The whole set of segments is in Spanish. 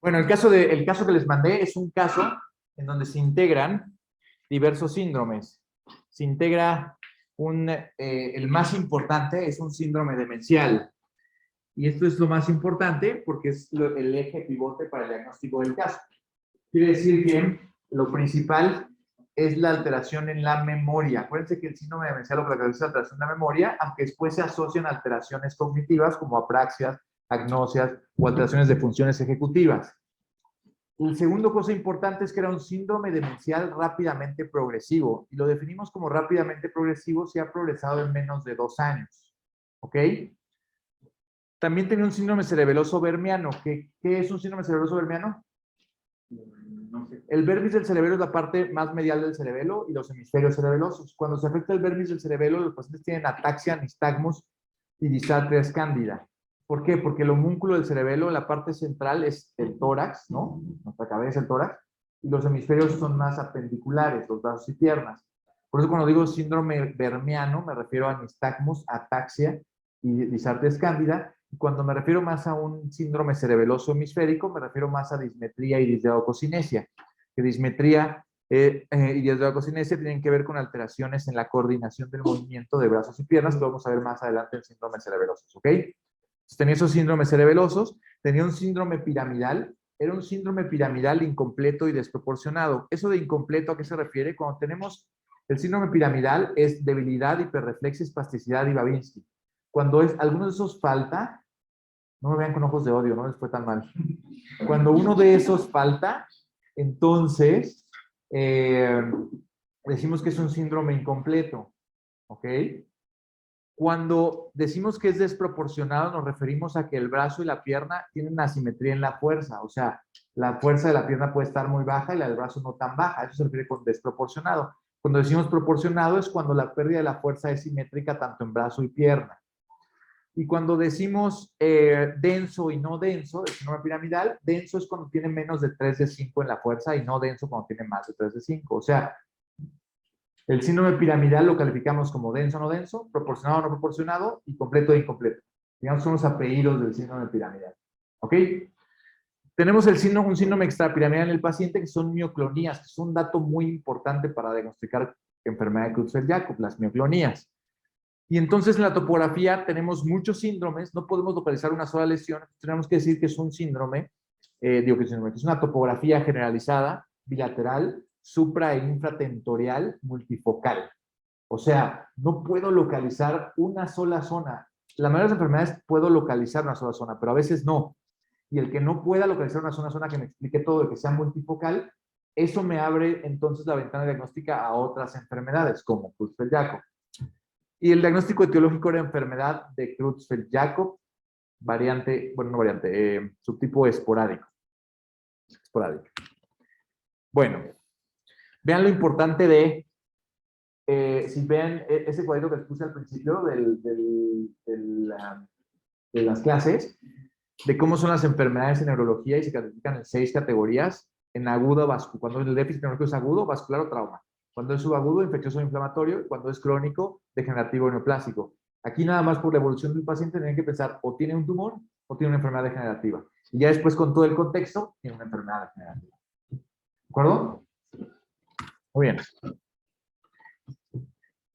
Bueno, el caso que les mandé es un caso en donde se integran diversos síndromes. Se integra el más importante es un síndrome demencial. Y esto es lo más importante porque es el eje pivote para el diagnóstico del caso. Quiere decir que lo principal es la alteración en la memoria. Acuérdense que el síndrome demencial lo que caracteriza es la alteración en la memoria, aunque después se asocian a alteraciones cognitivas como apraxias, agnosias o alteraciones de funciones ejecutivas. El segundo cosa importante es que era un síndrome demencial rápidamente progresivo y lo definimos como rápidamente progresivo si ha progresado en menos de 2 años. ¿Ok? También tenía un síndrome cerebeloso vermiano. ¿Qué es un síndrome cerebeloso vermiano? No sé. El vértice del cerebelo es la parte más medial del cerebelo y los hemisferios cerebelosos. Cuando se afecta el vértice del cerebelo, los pacientes tienen ataxia, nistagmus y disartria escándida. ¿Por qué? Porque el homúnculo del cerebelo, la parte central es el tórax, ¿no? Nuestra cabeza, el tórax, y los hemisferios son más apendiculares, los brazos y piernas. Por eso cuando digo síndrome vermiano, me refiero a nistagmus, ataxia y disartria escándida. Y cuando me refiero más a un síndrome cerebeloso hemisférico, me refiero más a dismetría y disdrogocinesia. Que dismetría y disdrogocinesia tienen que ver con alteraciones en la coordinación del movimiento de brazos y piernas, que vamos a ver más adelante en síndromes cerebelosos, ¿ok? Entonces, tenía esos síndromes cerebelosos, tenía un síndrome piramidal, era un síndrome piramidal incompleto y desproporcionado. ¿Eso de incompleto a qué se refiere? Cuando tenemos el síndrome piramidal es debilidad, hiperreflexia, espasticidad y Babinski. Cuando alguno de esos falta, no me vean con ojos de odio, no les fue tan mal. Cuando uno de esos falta, entonces decimos que es un síndrome incompleto, ¿ok? Cuando decimos que es desproporcionado, nos referimos a que el brazo y la pierna tienen asimetría en la fuerza, o sea, la fuerza de la pierna puede estar muy baja y la del brazo no tan baja, eso se refiere con desproporcionado. Cuando decimos proporcionado es cuando la pérdida de la fuerza es simétrica tanto en brazo y pierna. Y cuando decimos denso y no denso, el síndrome piramidal, denso es cuando tiene menos de 3 de 5 en la fuerza y no denso cuando tiene más de 3 de 5. O sea, el síndrome piramidal lo calificamos como denso o no denso, proporcionado o no proporcionado y completo e incompleto. Digamos, son los apellidos del síndrome piramidal. ¿Ok? Tenemos un síndrome extrapiramidal en el paciente que son mioclonías, que es un dato muy importante para diagnosticar enfermedad de Creutzfeldt-Jakob, las mioclonías. Y entonces en la topografía tenemos muchos síndromes, no podemos localizar una sola lesión, tenemos que decir que es un síndrome, que es una topografía generalizada, bilateral, supra e infratentorial, multifocal. O sea, no puedo localizar una sola zona. La mayoría de las enfermedades puedo localizar una sola zona, pero a veces no. Y el que no pueda localizar una zona que me explique todo, el que sea multifocal, eso me abre entonces la ventana diagnóstica a otras enfermedades, como Creutzfeldt-Jakob. Y el diagnóstico etiológico era enfermedad de Creutzfeldt-Jakob, variante, bueno, no variante, subtipo esporádico. Esporádico. Bueno, vean lo importante de, si ven ese cuadrito que les puse al principio de las clases, de cómo son las enfermedades en neurología y se clasifican en 6 categorías, en agudo, vascular, cuando el déficit neurológico es agudo, vascular o trauma. Cuando es subagudo, infeccioso o inflamatorio, y cuando es crónico, degenerativo o neoplásico. Aquí nada más por la evolución del paciente tienen que pensar o tiene un tumor o tiene una enfermedad degenerativa. Y ya después con todo el contexto, tiene una enfermedad degenerativa. ¿De acuerdo? Muy bien.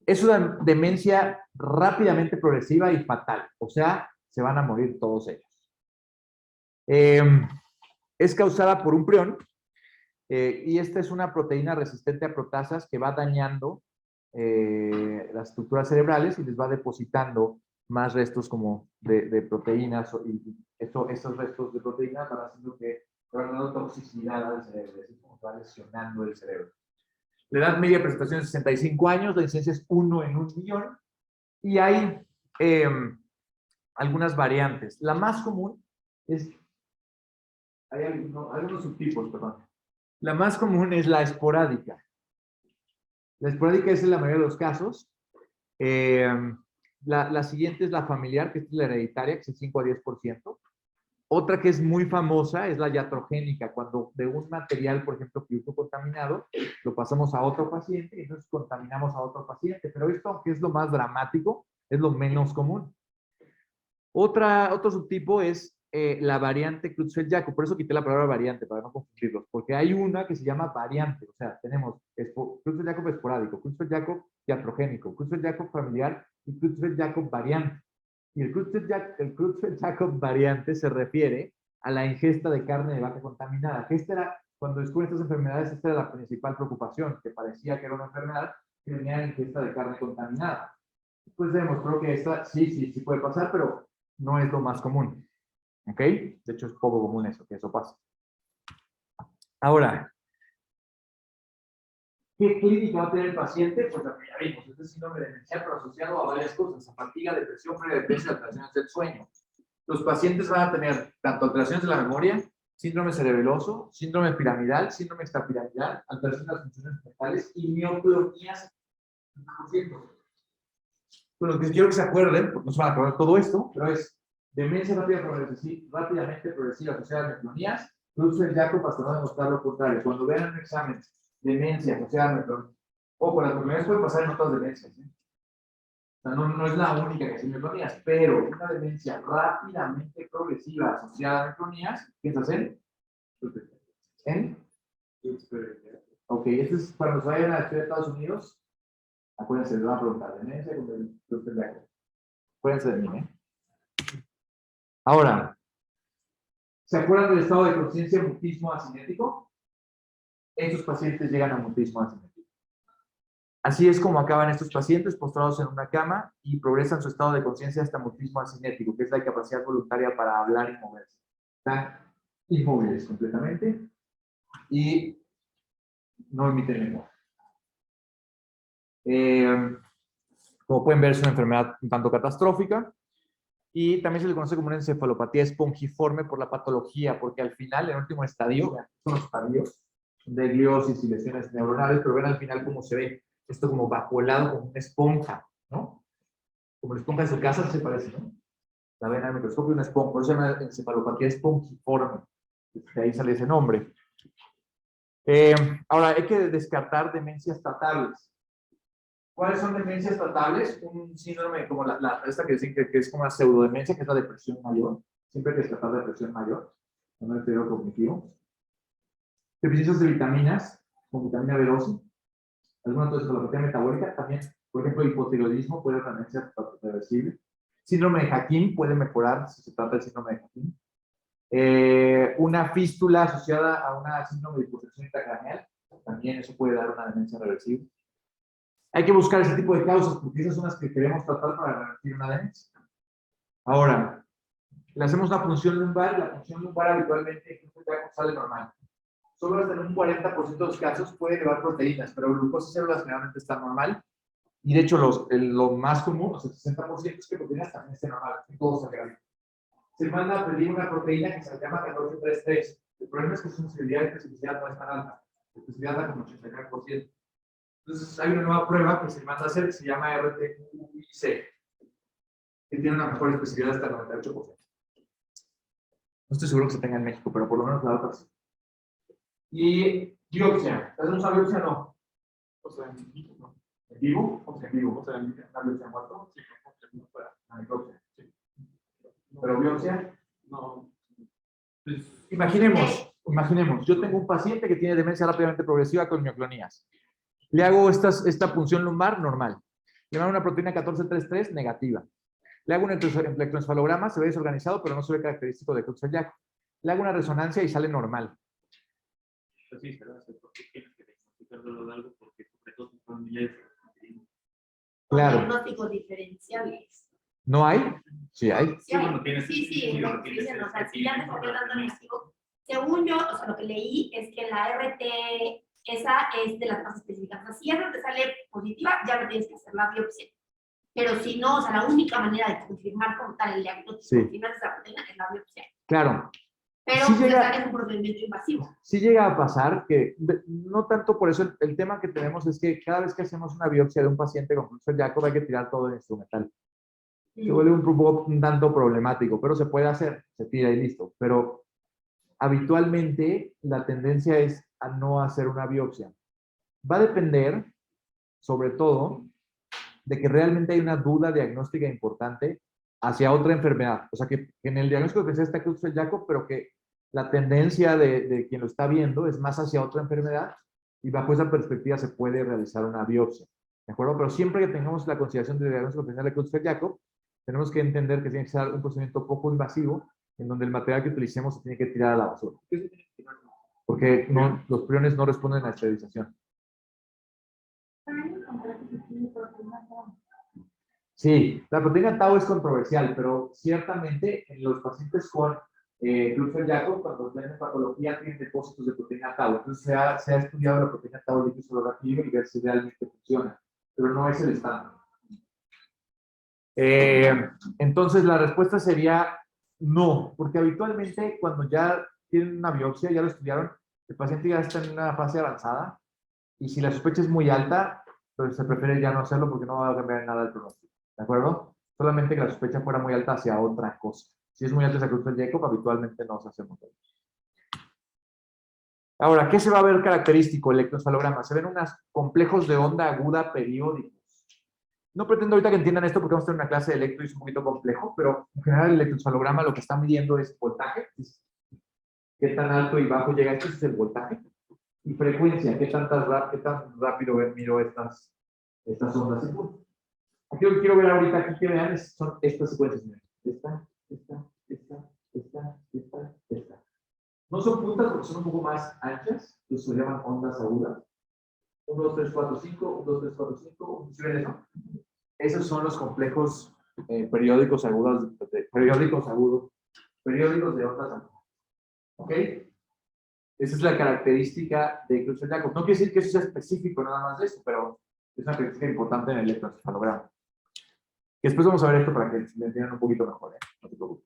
Es una demencia rápidamente progresiva y fatal. O sea, se van a morir todos ellos. Es causada por un prión, y esta es una proteína resistente a proteasas que va dañando las estructuras cerebrales y les va depositando más restos como de proteínas y esos restos de proteínas van haciendo que van dando toxicidad al cerebro, es como va lesionando el cerebro. La edad media de presentación es 65 años, la incidencia es 1 en 1 millón y hay algunas variantes. La más común es, hay algunos subtipos, perdón. La más común es la esporádica. La esporádica es en la mayoría de los casos. La siguiente es la familiar, que es la hereditaria, que es el 5 a 10%. Otra que es muy famosa es la iatrogénica, cuando de un material, por ejemplo, que uso contaminado, lo pasamos a otro paciente y entonces contaminamos a otro paciente. Pero esto, aunque es lo más dramático, es lo menos común. Otro subtipo es la variante Creutzfeldt-Jakob. Por eso quité la palabra variante, para no confundirlos. Porque hay una que se llama variante. O sea, tenemos Creutzfeldt-Jakob esporádico, Creutzfeldt-Jakob iatrogénico, Creutzfeldt-Jakob familiar y Creutzfeldt-Jakob variante. Y el Creutzfeldt-Jakob variante se refiere a la ingesta de carne de vaca contaminada. Que cuando descubren estas enfermedades, esta era la principal preocupación, que parecía que era una enfermedad que venía de ingesta de carne contaminada. Pues se demostró que esta sí puede pasar, pero no es lo más común. ¿Ok? De hecho, es poco común eso, que eso pase. Ahora, ¿qué clínica va a tener el paciente? Pues la que ya vimos, este síndrome demencial, pero asociado a varias cosas, a fatiga, depresión, predepresión y alteraciones del sueño. Los pacientes van a tener tanto alteraciones de la memoria, síndrome cerebeloso, síndrome piramidal, síndrome extrapiramidal, alteraciones de las funciones mentales y mioclonías. Bueno, que quiero que se acuerden, porque no se van a acordar todo esto, pero es demencia rápidamente progresiva asociada a mioclonías, Creutzfeldt-Jakob hasta no demostrar lo contrario. Cuando vean un examen demencia asociada a mioclonías, o con las mioclonías pueden pasar en otras demencias, ¿sí? O sea, no es la única que tiene mioclonías, pero una demencia rápidamente progresiva asociada a mioclonías, ¿piensas en? Ok, este es cuando se vayan a la ciudad de Estados Unidos. Acuérdense, les van a preguntar, demencia con el Creutzfeldt-Jakob. Acuérdense de mí, ¿eh? Ahora, ¿se acuerdan del estado de conciencia mutismo asinético? Estos pacientes llegan a mutismo asinético. Así es como acaban estos pacientes postrados en una cama y progresan su estado de conciencia hasta mutismo asinético, que es la incapacidad voluntaria para hablar y moverse. Están inmóviles completamente y no emiten lenguaje. Como pueden ver, es una enfermedad un tanto catastrófica y también se le conoce como una encefalopatía espongiforme por la patología, porque al final, en el último estadio, son los estadios de gliosis y lesiones neuronales, pero ven al final cómo se ve esto como vacuolado, como una esponja, ¿no? Como la esponja de su casa se parece, ¿no? La ven al microscopio una esponja, por eso se llama encefalopatía espongiforme, de ahí sale ese nombre. Ahora, hay que descartar demencias tratables. ¿Cuáles son demencias tratables? Un síndrome como esta que dicen que es como una pseudodemencia, que es la depresión mayor. Siempre hay que descartar depresión mayor, no el deterioro cognitivo. Deficiencias de vitaminas, con vitamina B12. Alguna encefalopatía metabólica, también, por ejemplo, hipotiroidismo puede también ser reversible. Síndrome de Hakim puede mejorar si se trata del síndrome de Hakim. Una fístula asociada a una síndrome de hipotensión intracraneal, también eso puede dar una demencia reversible. Hay que buscar ese tipo de causas porque esas son las que queremos tratar para revertir una demencia. Ahora, le hacemos una punción lumbar. La punción lumbar habitualmente sale normal. Solo hasta en un 40% de los casos puede elevar proteínas, pero glucosa y células generalmente están normal. Y de hecho, lo más común, o sea, el 60% es que proteínas también estén normal. Todos se se manda a pedir una proteína que se llama 1433. El problema es que su sensibilidad y especificidad no es tan alta. La especificidad da como 89%. Entonces, hay una nueva prueba que se manda a hacer que se llama RT-QIC, que tiene una mejor especificidad hasta el 98%. No estoy seguro que se tenga en México, pero por lo menos la otra sí. Y biopsia. ¿Hacemos una biopsia o no? O sea, en vivo, ¿no? ¿En vivo? O sea, en vivo. O sea, en una biopsia muerto. Sí, no fuera. Una necropsia. Sí. ¿Pero biopsia? No. Pues, imaginemos, yo tengo un paciente que tiene demencia rápidamente progresiva con mioclonías. Le hago esta punción lumbar normal. Le hago una proteína 1433 negativa. Le hago un electroencefalograma, se ve desorganizado, pero no se ve característico de Creutzfeldt-Jakob. Le hago una resonancia y sale normal. Sí, pero porque tienes que diagnosticarlo de algo porque sobre todo son familiares. Claro. Diagnósticos diferenciables. ¿No hay? Sí hay. Sí, bueno, sí, lo que dicen, o sea, si ya te salió dando diagnóstico, según yo, o sea, lo que leí es que la RT, esa es de las más específicas. O sea, si RT sale positiva, ya no tienes que hacer la biopsia. Pero si no, o sea, la única manera de confirmar como tal el diagnóstico final de esa proteína es la biopsia. Claro. Pero sí es un procedimiento invasivo. Sí llega a pasar que, no tanto por eso, el tema que tenemos es que cada vez que hacemos una biopsia de un paciente con Creutzfeldt-Jakob hay que tirar todo el instrumental. Se vuelve un tanto problemático, pero se puede hacer, se tira y listo. Pero habitualmente la tendencia es a no hacer una biopsia. Va a depender, sobre todo, de que realmente hay una duda diagnóstica importante hacia otra enfermedad. O sea, que en el diagnóstico diferencial está Creutzfeldt-Jakob, pero que la tendencia de quien lo está viendo es más hacia otra enfermedad y bajo esa perspectiva se puede realizar una biopsia. ¿De acuerdo? Pero siempre que tengamos la consideración del diagnóstico diferencial de Creutzfeldt-Jakob, tenemos que entender que tiene que ser un procedimiento poco invasivo en donde el material que utilicemos se tiene que tirar a la basura. Porque no, los priones no responden a la esterilización. Sí, la proteína tau es controversial, pero ciertamente en los pacientes con Creutzfeldt-Jakob, cuando tienen patología, tienen depósitos de proteína tau. Entonces se ha estudiado la proteína tau líquido solo-rápido y ver si realmente funciona, pero no es el estándar. Entonces la respuesta sería no, porque habitualmente cuando ya tienen una biopsia, ya lo estudiaron, el paciente ya está en una fase avanzada y si la sospecha es muy alta, pues se prefiere ya no hacerlo porque no va a cambiar nada el pronóstico. ¿De acuerdo? Solamente que la sospecha fuera muy alta hacia otra cosa. Si es muy alta esa Creutzfeldt-Jakob, habitualmente no se hace mucho. Ahora, ¿qué se va a ver característico? Electroencefalograma. Se ven unos complejos de onda aguda periódicos. No pretendo ahorita que entiendan esto porque vamos a tener una clase de electro y es un poquito complejo, pero en general el electroencefalograma lo que está midiendo es voltaje. ¿Qué tan alto y bajo llega esto? Ese es el voltaje. Y frecuencia, ¿qué tan rápido miro estas ondas? Aquí lo que quiero ver ahorita, aquí que vean, son estas secuencias. Esta. No son puntas porque son un poco más anchas, entonces se llaman ondas agudas. 1, 2, 3, 4, 5, 1, 2, 3, 4, 5, ¿sí ven eso? Esos son los complejos periódicos agudos, periódicos de ondas agudas. ¿Ok? Esa es la característica de Creutzfeldt-Jakob. No quiere decir que eso sea específico nada más de esto, pero es una característica importante en el electroencefalograma. Después vamos a ver esto para que le entiendan un poquito mejor, no se preocupen.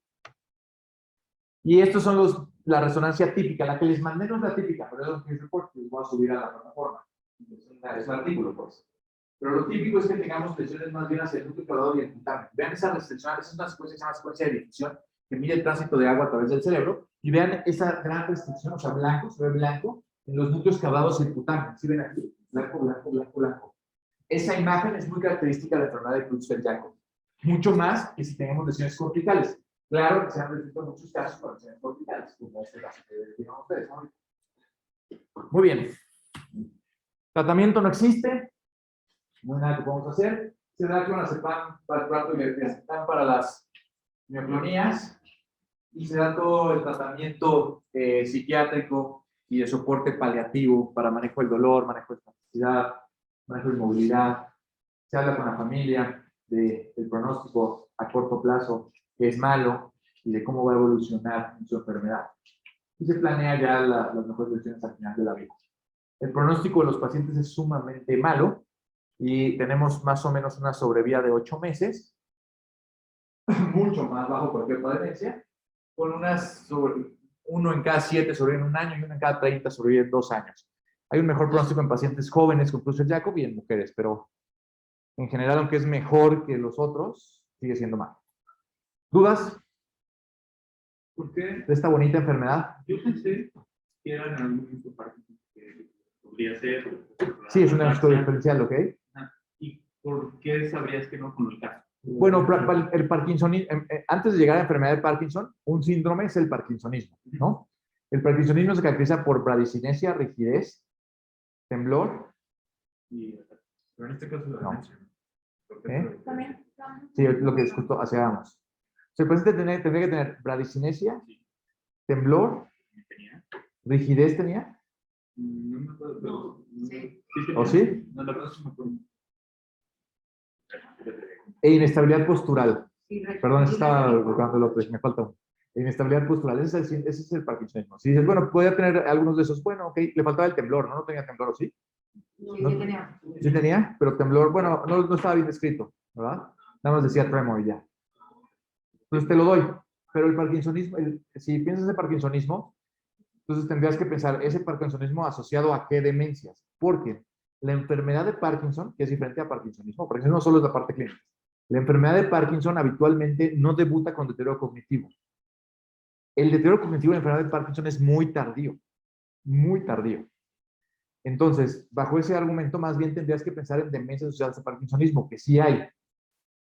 Y estos son la resonancia típica. La que les mandé no es la típica, pero es lo que es report, les voy a subir a la plataforma. Es un artículo, pues. Pero lo típico es que tengamos lesiones más bien hacia el núcleo caudado y el putamen. Vean esa restricción, esa es una secuencia que se llama secuencia de difusión, que mide el tránsito de agua a través del cerebro. Y vean esa gran restricción, o sea, blanco, se ve blanco, en los núcleos caudados y el putamen. ¿Sí ven aquí? Blanco, blanco, blanco, blanco. Esa imagen es muy característica de la enfermedad de Creutzfeldt-Jakob. Mucho más que si tenemos lesiones corticales. Claro que se han descrito muchos casos con lesiones corticales, como este caso que digamos ustedes, ¿no? Muy bien. Tratamiento no existe. No hay nada que podemos hacer. Se da clonazepam para el trato y levetiracetam para las mioclonías. Y se da todo el tratamiento psiquiátrico y de soporte paliativo para manejo del dolor, manejo de discapacidad, manejo de movilidad. Se habla con la familia del pronóstico a corto plazo, que es malo, y de cómo va a evolucionar en su enfermedad. Y se planea ya las mejores versiones al final de la vida. El pronóstico de los pacientes es sumamente malo y tenemos más o menos una sobrevida de 8 meses, mucho más bajo cualquier padecencia, con uno en cada 7 sobrevive en 1 año y uno en cada 30 sobrevive en 2 años. Hay un mejor pronóstico en pacientes jóvenes con Creutzfeldt-Jakob y en mujeres, pero en general, aunque es mejor que los otros, sigue siendo malo. ¿Dudas? ¿Por qué? De esta bonita enfermedad. Yo pensé que era en algún momento que podría ser. Sí, es una historia diferencial, ¿ok? ¿Y por qué sabrías que no con el caso? Bueno, el parkinsonismo, antes de llegar a la enfermedad de Parkinson, un síndrome es el parkinsonismo, ¿no? El parkinsonismo se caracteriza por bradicinesia, rigidez, temblor. Pero en este caso la demencia. Sí, es lo que justo hacíamos. O sea, el paciente tendría que tener bradicinesia, temblor, rigidez tenía. No me acuerdo, pero. Sí. ¿O sí? No, la verdad sí me acuerdo. E inestabilidad postural. Sí, Perdón, estaba buscando el otro, me falta uno. Inestabilidad postural, ese es el parkinsonismo. Si dices, bueno, podía tener algunos de esos, bueno, ok, le faltaba el temblor, ¿no? No tenía temblor, ¿o sí? Sí, ¿No? sí tenía. Sí tenía, pero temblor, bueno, no estaba bien descrito, ¿verdad? Nada más decía tremor y ya. Entonces te lo doy. Pero el parkinsonismo, si piensas en parkinsonismo, entonces tendrías que pensar ese parkinsonismo asociado a qué demencias. Porque la enfermedad de Parkinson, que es diferente a parkinsonismo, Parkinsonismo solo es la parte clínica. La enfermedad de Parkinson habitualmente no debuta con deterioro cognitivo. El deterioro cognitivo de la enfermedad de Parkinson es muy tardío. Muy tardío. Entonces, bajo ese argumento, más bien tendrías que pensar en demencias asociadas a parkinsonismo, que sí hay.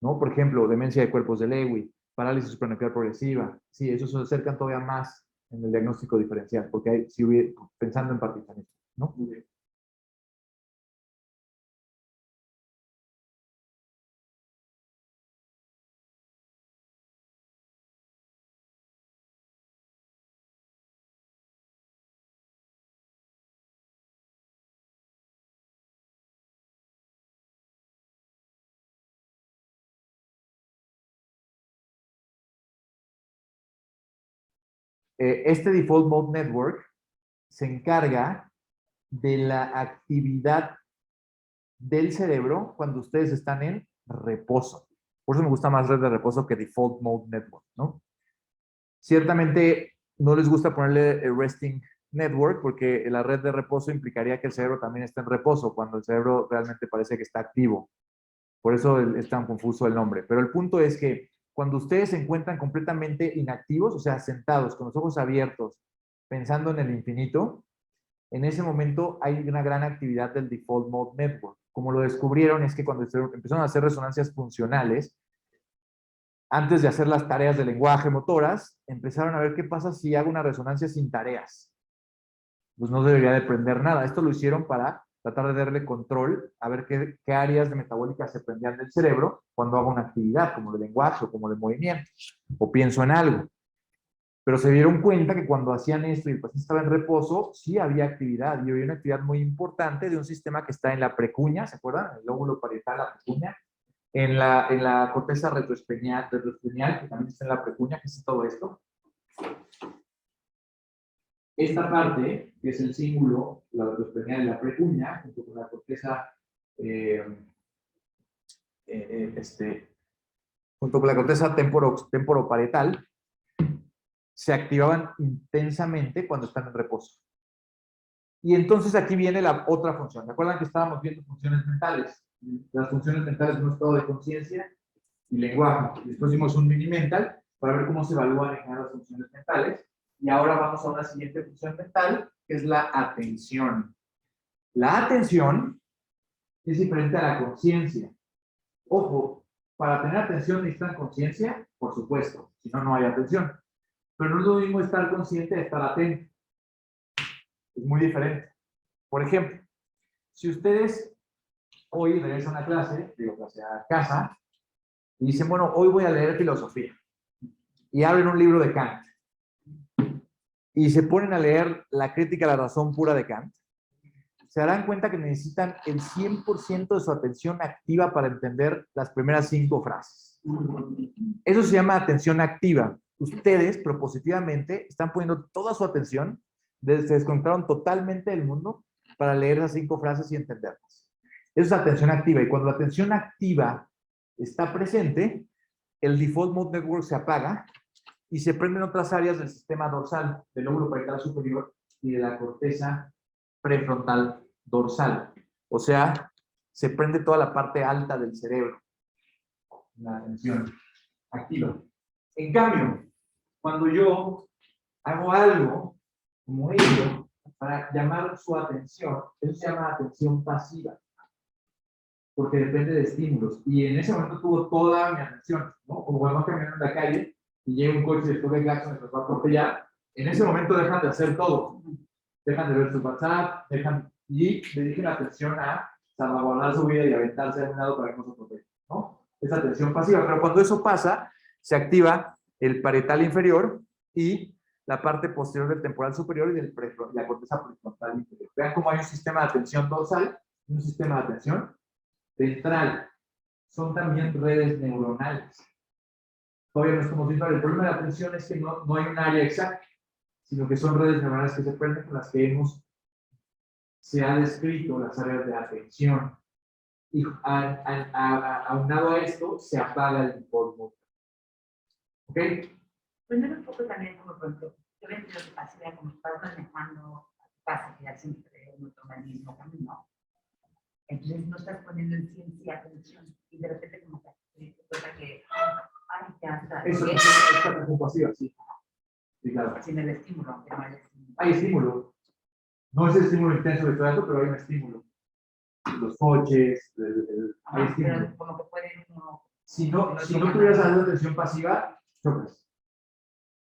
¿no? Por ejemplo, demencia de cuerpos de Lewy, parálisis supranuclear progresiva. Sí, esos se acercan todavía más en el diagnóstico diferencial, porque hay, si hubiera, pensando en Parkinson, ¿no? Muy bien. Este Default Mode Network se encarga de la actividad del cerebro cuando ustedes están en reposo. Por eso me gusta más red de reposo que Default Mode Network, ¿no? Ciertamente no les gusta ponerle Resting Network porque la red de reposo implicaría que el cerebro también está en reposo cuando el cerebro realmente parece que está activo. Por eso es tan confuso el nombre. Pero el punto es que cuando ustedes se encuentran completamente inactivos, o sea, sentados, con los ojos abiertos, pensando en el infinito, en ese momento hay una gran actividad del Default Mode Network. Como lo descubrieron es que cuando empezaron a hacer resonancias funcionales, antes de hacer las tareas de lenguaje motoras, empezaron a ver qué pasa si hago una resonancia sin tareas. Pues no debería de prender nada. Esto lo hicieron para tratar de darle control a ver qué áreas de metabólica se prendían del cerebro cuando hago una actividad, como de lenguaje o como de movimiento, o pienso en algo. Pero se dieron cuenta que cuando hacían esto y el paciente estaba en reposo, sí había actividad, y había una actividad muy importante de un sistema que está en la precuña, ¿se acuerdan? El lóbulo parietal, la precuña, en la corteza retroespinal, que también está en la precuña, que es todo esto. Esta parte, que es el cíngulo, la retroespinal y la precuña, junto con la corteza, junto con la corteza temporoparietal, se activaban intensamente cuando están en reposo. Y entonces aquí viene la otra función. ¿Recuerdan que estábamos viendo funciones mentales? Las funciones mentales de un estado de conciencia y lenguaje. Después vimos un mini mental para ver cómo se evalúan en las funciones mentales. Y ahora vamos a una siguiente función mental, que es la atención. La atención es diferente a la conciencia. Ojo, para tener atención necesitan conciencia, por supuesto, si no, no hay atención. Pero no es lo mismo estar consciente de estar atento. Es muy diferente. Por ejemplo, si ustedes hoy regresan a clase, clase a casa, y dicen, bueno, hoy voy a leer filosofía, y abren un libro de Kant, y se ponen a leer la crítica a la razón pura de Kant, se darán cuenta que necesitan el 100% de su atención activa para entender las primeras 5 frases. Eso se llama atención activa. Ustedes, propositivamente, están poniendo toda su atención, se desconectaron totalmente del mundo para leer esas 5 frases y entenderlas. Eso es atención activa. Y cuando la atención activa está presente, el Default Mode Network se apaga y se prenden otras áreas del sistema dorsal, del lóbulo parietal superior y de la corteza prefrontal dorsal. O sea, se prende toda la parte alta del cerebro. La atención activa. En cambio, cuando yo hago algo como ello para llamar su atención, eso se llama atención pasiva, porque depende de estímulos. Y en ese momento tuvo toda mi atención, ¿no? Como cuando caminando en la calle y llega un coche después de claxon y nos va a atropellar, en ese momento dejan de hacer todo. Dejan de ver su WhatsApp, y dediquen la atención a salvaguardar su vida y aventarse a un lado para que no se atropelle, ¿no? Es atención pasiva. Pero cuando eso pasa, se activa el parietal inferior y la parte posterior del temporal superior y la corteza prefrontal inferior. Vean cómo hay un sistema de atención dorsal y un sistema de atención ventral. Son también redes neuronales. Todavía no estamos viendo. El problema de la atención es que no hay un área exacta, sino que son redes neuronales que se prenden con las que se ha descrito las áreas de atención. Y aunado a esto, se apaga el default mode. ¿Ok? Primero un poco también como por ejemplo, yo veo que pasa como estás manejando, pasa que ya siempre en otro mismo camino. Entonces no estás poniendo en ciencia atención y de repente como que ay, ya está. Eso es atención pasiva, sí. Sí, claro. Sin el estímulo, aunque no haya estímulo. Hay estímulo. No es el estímulo intenso que estoy dando, pero hay un estímulo. Los coches, hay estímulo. Pero como que pueden Si no tuvieras la tensión pasiva, chocas.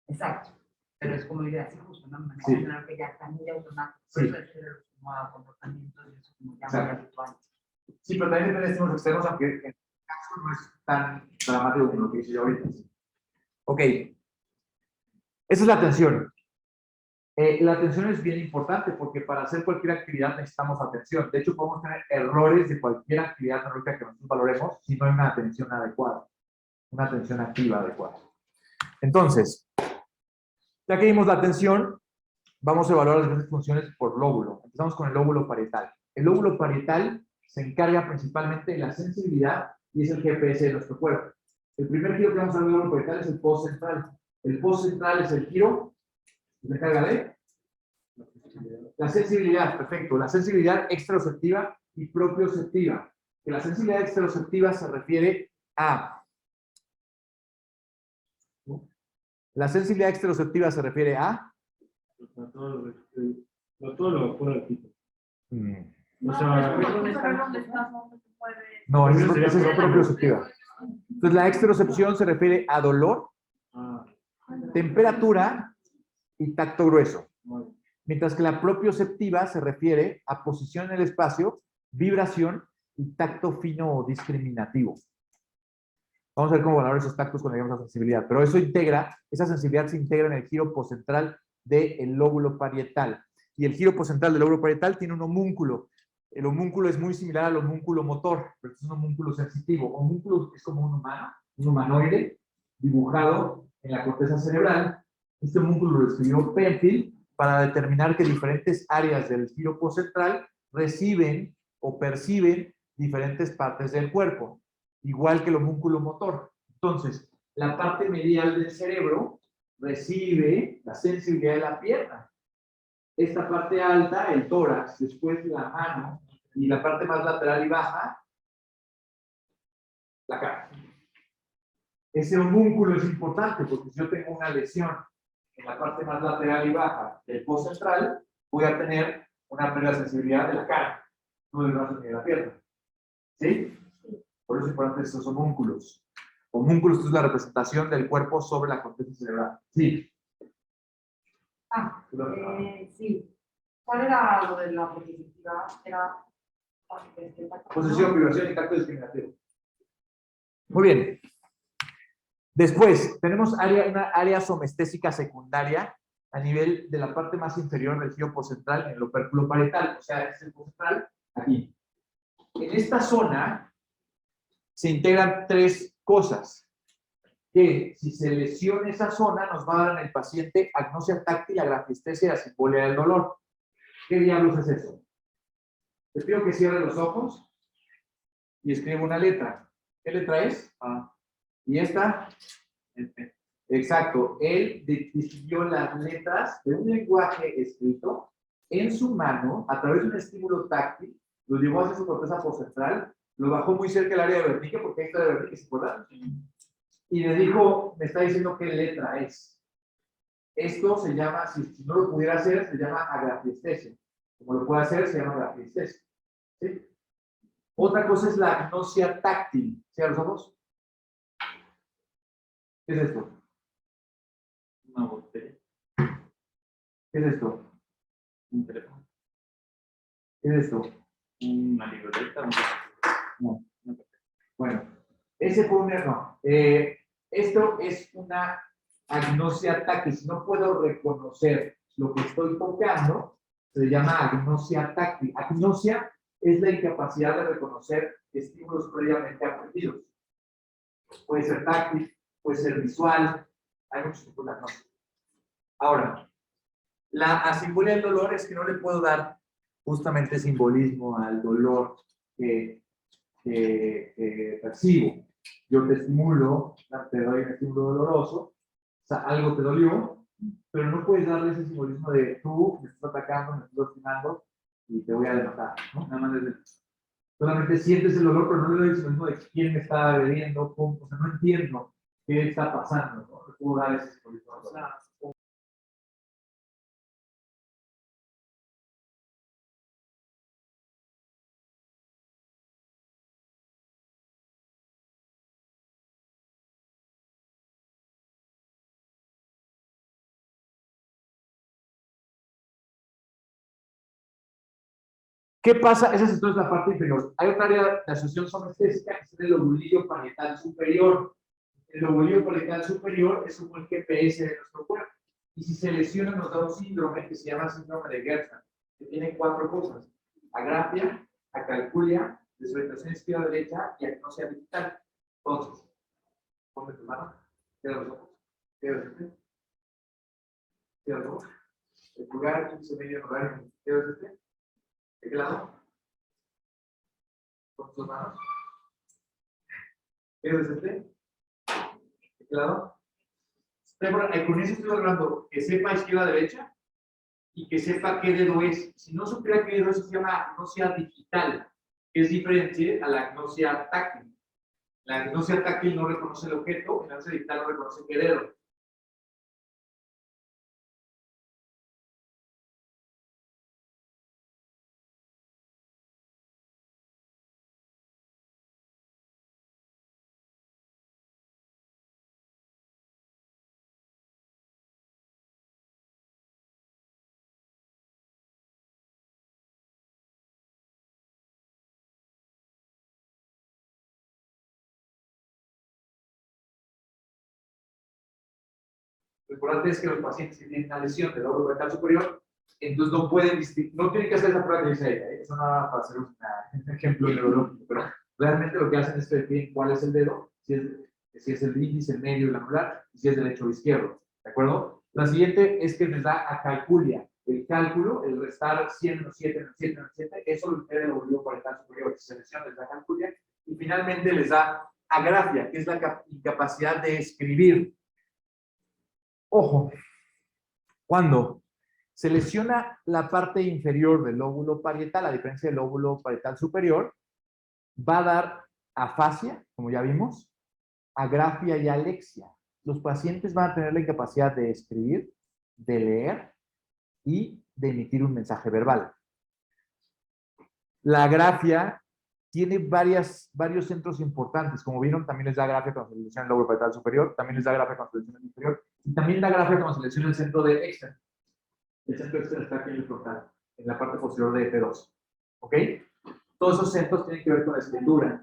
Exacto. Pero es como ir así justo, ¿no? Sí. Manejar que ya está muy automático. Sí. Por eso es como comportamientos y eso como ya muy Exacto. habitual. Sí, pero también depende de estímulos externos, aunque en el caso no es tan dramático como lo que hice yo ahorita. Ok. Esa es la atención. La atención es bien importante porque para hacer cualquier actividad necesitamos atención. De hecho, podemos tener errores de cualquier actividad neurológica que nosotros valoremos si no hay una atención adecuada, una atención activa adecuada. Entonces, ya que vimos la atención, vamos a evaluar las diferentes funciones por lóbulo. Empezamos con el lóbulo parietal. El lóbulo parietal se encarga principalmente de la sensibilidad y es el GPS de nuestro cuerpo. El primer giro que vamos a ver en el lóbulo parietal es el post central. El post central es el giro que se encarga de la sensibilidad, perfecto. La sensibilidad exteroceptiva y propioceptiva. Que la sensibilidad exteroceptiva se refiere a... La sensibilidad exteroceptiva se refiere a... Todo lo fuera del tipo. O No, sea, pero no se puede. No, esa es propioceptiva. Entonces, la exterocepción se refiere a dolor, temperatura y tacto grueso. Mientras que la propioceptiva se refiere a posición en el espacio, vibración y tacto fino o discriminativo. Vamos a ver cómo valorar esos tactos cuando lleguemos a sensibilidad. Pero eso integra, esa sensibilidad se integra en el giro poscentral del lóbulo parietal. Y el giro poscentral del lóbulo parietal tiene un homúnculo. El homúnculo es muy similar al homúnculo motor, pero es un homúnculo sensitivo. Homúnculo es como un humano, un humanoide, dibujado en la corteza cerebral. Este homúnculo lo escribió Penfield para determinar que diferentes áreas del giro poscentral reciben o perciben diferentes partes del cuerpo, igual que el homúnculo motor. Entonces, la parte medial del cerebro recibe la sensibilidad de la pierna. Esta parte alta, el tórax, después la mano, y la parte más lateral y baja, la cara. Ese homúnculo es importante porque si yo tengo una lesión en la parte más lateral y baja del post central, voy a tener una pérdida de sensibilidad de la cara, no del brazo ni de la pierna. ¿Sí? Por eso es importante estos homúnculos. Homúnculos es la representación del cuerpo sobre la corteza cerebral. Sí. Sí. ¿Cuál era lo de la positividad? Era Posesión, vibración y tacto discriminativo. Muy bien. Después, tenemos una área somestésica secundaria a nivel de la parte más inferior del giro poscentral en el opérculo parietal, o sea, es el poscentral aquí. En esta zona se integran tres cosas que si se lesiona esa zona nos va a dar en el paciente agnosia táctil, agrafiestesia y asimbolia del dolor. ¿Qué diablos es eso? Te pido que cierre los ojos y escriba una letra. ¿Qué letra es? ¿Y esta? Exacto. Él distinguió las letras de un lenguaje escrito en su mano a través de un estímulo táctil, lo llevó hacia su corteza poscentral, lo bajó muy cerca del área de Wernicke, porque ahí está de Wernicke, ¿se acuerdan? Y le dijo, me está diciendo qué letra es. Esto se llama, si no lo pudiera hacer, se llama agrafiestesia. Como lo puede hacer, se llama agrafiestesia. ¿Sí? Otra cosa es la agnosia táctil. ¿Cierra los ojos? ¿Qué es esto? una botella, ¿Qué es esto? un teléfono, ¿Qué es esto? una libreta, No. Bueno, ese fue un error. Esto es una agnosia táctil. Si no puedo reconocer lo que estoy tocando, se llama agnosia táctil. Agnosia es la incapacidad de reconocer estímulos previamente aprendidos. Puede ser táctil, puede ser visual, hay muchos tipos de agnosia. Ahora, la asimbolia del dolor es que no le puedo dar justamente simbolismo al dolor que percibo. Yo te estimulo, te doy un estímulo doloroso, o sea, algo te dolió, pero no puedes darle ese simbolismo de tú me estás atacando, me estás lastimando y te voy a dematar, ¿no? Nada más solamente sientes el dolor, pero no le doy el simbolismo de quién me está agrediendo, o sea, no entiendo qué está pasando, ¿no? No puedo dar ese simbolismo. ¿Qué pasa? Esa es entonces la parte inferior. Hay otra área de asociación somestésica que es el lobulillo parietal superior. El lobulillo parietal superior es como el GPS de nuestro cuerpo. Y si se lesiona nos da un síndrome que se llama síndrome de Gertz, que tiene 4 cosas: agrafia, acalculia, desorientación izquierda-derecha y agnosia digital. Entonces, ponme tu mano, cierra los ojos, cierra los ojos, cierra los ojos. El pulgar, 15 medio lugar, cierra los ojos. ¿De qué lado? Con tus manos. ¿Cierra los ojos? ¿De qué lado? Con eso estoy hablando que sepa izquierda-derecha y que sepa qué dedo es. Si no supiera qué dedo es, se llama agnosia digital, que es diferente a la agnosia táctil. La agnosia táctil no reconoce el objeto, la agnosia digital no reconoce qué dedo. Lo importante es que los pacientes que tienen una lesión del lóbulo frontal superior, entonces no pueden no tienen que hacer esa prueba que dice ella, eso no va para hacer un ejemplo neurológico, pero realmente lo que hacen es que definen cuál es el dedo, si es el índice, el medio, el anular, y si es derecho o izquierdo, ¿de acuerdo? La siguiente es que les da acalculia, el cálculo, el restar 100 menos 7 menos 7 menos 7, eso lo impide el lóbulo frontal superior, si se lesiona les da calculia, y finalmente les da agrafia, que es la incapacidad de escribir. Ojo, cuando se lesiona la parte inferior del lóbulo parietal, a diferencia del lóbulo parietal superior, va a dar afasia, como ya vimos, agrafia y alexia. Los pacientes van a tener la incapacidad de escribir, de leer y de emitir un mensaje verbal. La agrafia tiene varios centros importantes. Como vieron, también les da agrafia cuando se lesiona el lóbulo parietal superior, también les da agrafia cuando se lesiona el inferior, y también da agrafia cuando se lesiona el centro de externo. El centro externo está aquí en el frontal, en la parte posterior de F2. ¿Ok? Todos esos centros tienen que ver con la escritura.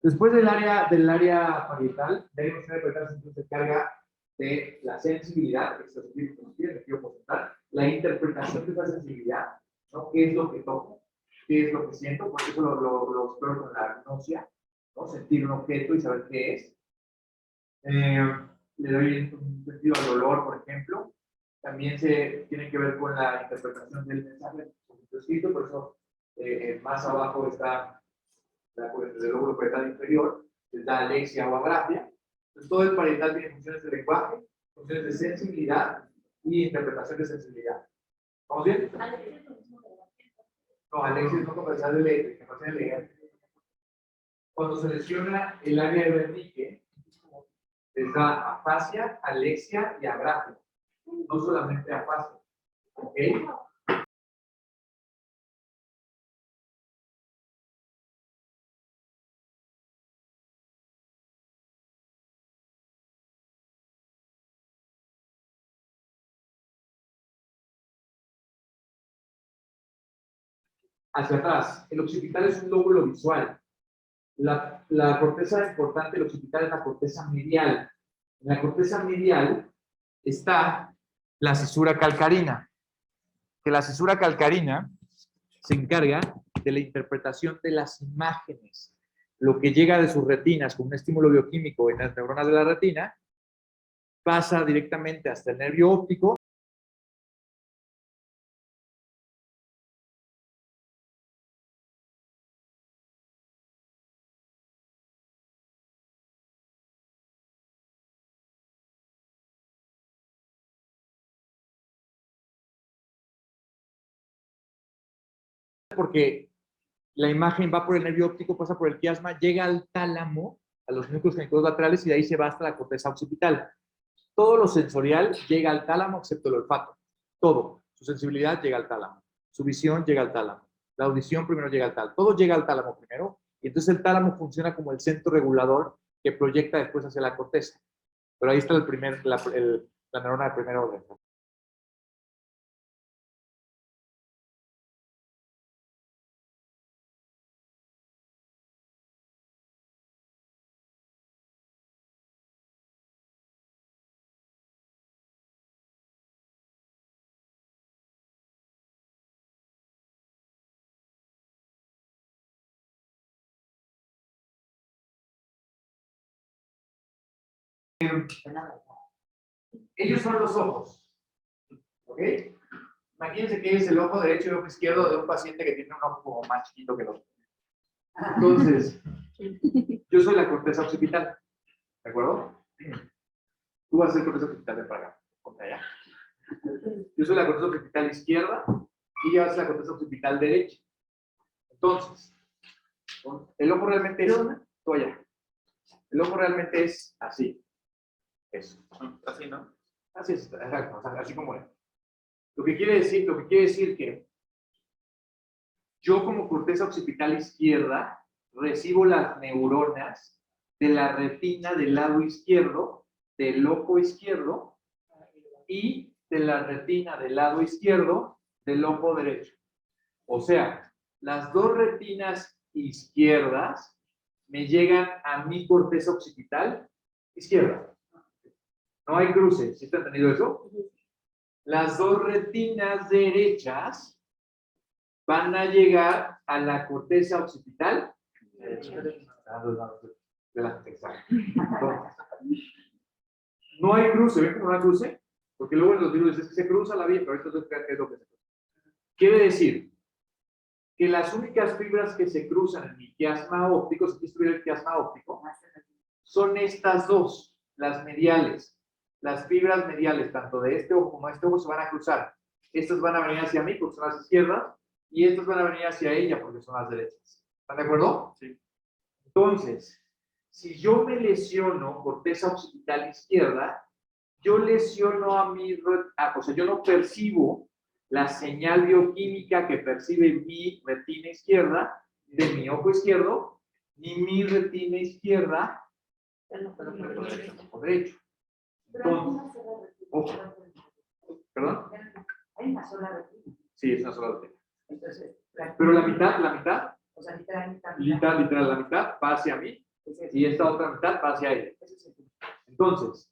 Después del área parietal, de ahí el parietal se encarga de la sensibilidad, la interpretación de esa sensibilidad, ¿no? ¿Qué es lo que toco? ¿Qué es lo que siento? Por eso lo exploro con la agnosia, ¿no? Sentir un objeto y saber qué es. Le doy un sentido al olor, por ejemplo. También se tiene que ver con la interpretación del mensaje escrito, por eso más abajo está el lóbulo parietal inferior, les da alexia o agrafia. Entonces, todo el parietal tiene funciones de lenguaje, funciones de sensibilidad y interpretación de sensibilidad. ¿Vamos bien? No, alexia es no capacidad de leer. Cuando se lesiona el área de Wernicke, les da afasia, alexia y agrafia. No solamente afasia. ¿Ok? Hacia atrás. El occipital es un lóbulo visual. La corteza importante del occipital es la corteza medial. En la corteza medial está la cisura calcarina. Que la cisura calcarina se encarga de la interpretación de las imágenes. Lo que llega de sus retinas con un estímulo bioquímico en las neuronas de la retina pasa directamente hasta el nervio óptico. Porque la imagen va por el nervio óptico, pasa por el quiasma, llega al tálamo, a los núcleos geniculos laterales y de ahí se va hasta la corteza occipital. Todo lo sensorial llega al tálamo excepto el olfato. Todo. Su sensibilidad llega al tálamo. Su visión llega al tálamo. La audición primero llega al tálamo. Todo llega al tálamo primero, y entonces el tálamo funciona como el centro regulador que proyecta después hacia la corteza. Pero ahí está la neurona de primer orden. Ellos son los ojos. ¿Ok? Imagínense que es el ojo derecho y el ojo izquierdo de un paciente que tiene un ojo como más chiquito que el otro. Entonces, yo soy la corteza occipital. ¿De acuerdo? Tú vas a ser corteza occipital de para acá. Ponte allá. Yo soy la corteza occipital izquierda y ella va a ser la corteza occipital derecha. Entonces, el ojo realmente es tú allá. El ojo realmente es así. Eso. Así, ¿no? Así es, exacto, así como es. Lo que quiere decir que yo como corteza occipital izquierda recibo las neuronas de la retina del lado izquierdo, del ojo izquierdo, y de la retina del lado izquierdo del ojo derecho. O sea, las dos retinas izquierdas me llegan a mi corteza occipital izquierda. No hay cruce, ¿sí está entendido eso? Las dos retinas derechas van a llegar a la corteza occipital derecha. No hay cruce, ¿ven cómo no hay cruce? Porque luego en los libros dicen que se cruza la vía, pero esto es lo que se cruza. Quiere decir que las únicas fibras que se cruzan en mi quiasma óptico, si estuviera el quiasma óptico, son estas dos, las mediales. Las fibras mediales, tanto de este ojo como de este ojo, se van a cruzar. Estas van a venir hacia mí porque son las izquierdas, y estas van a venir hacia ella porque son las derechas. ¿Están de acuerdo? Sí. Entonces, si yo me lesiono corteza occipital izquierda, yo lesiono a mi, o sea, yo no percibo la señal bioquímica que percibe mi retina izquierda de mi ojo izquierdo, ni mi retina izquierda del ojo derecho. Entonces, ojo. ¿Perdón? Hay una sola retina. Sí, es una sola retina. Entonces, pero la mitad, o sea, literal, la mitad va hacia mí y esta otra mitad va hacia ella. Entonces,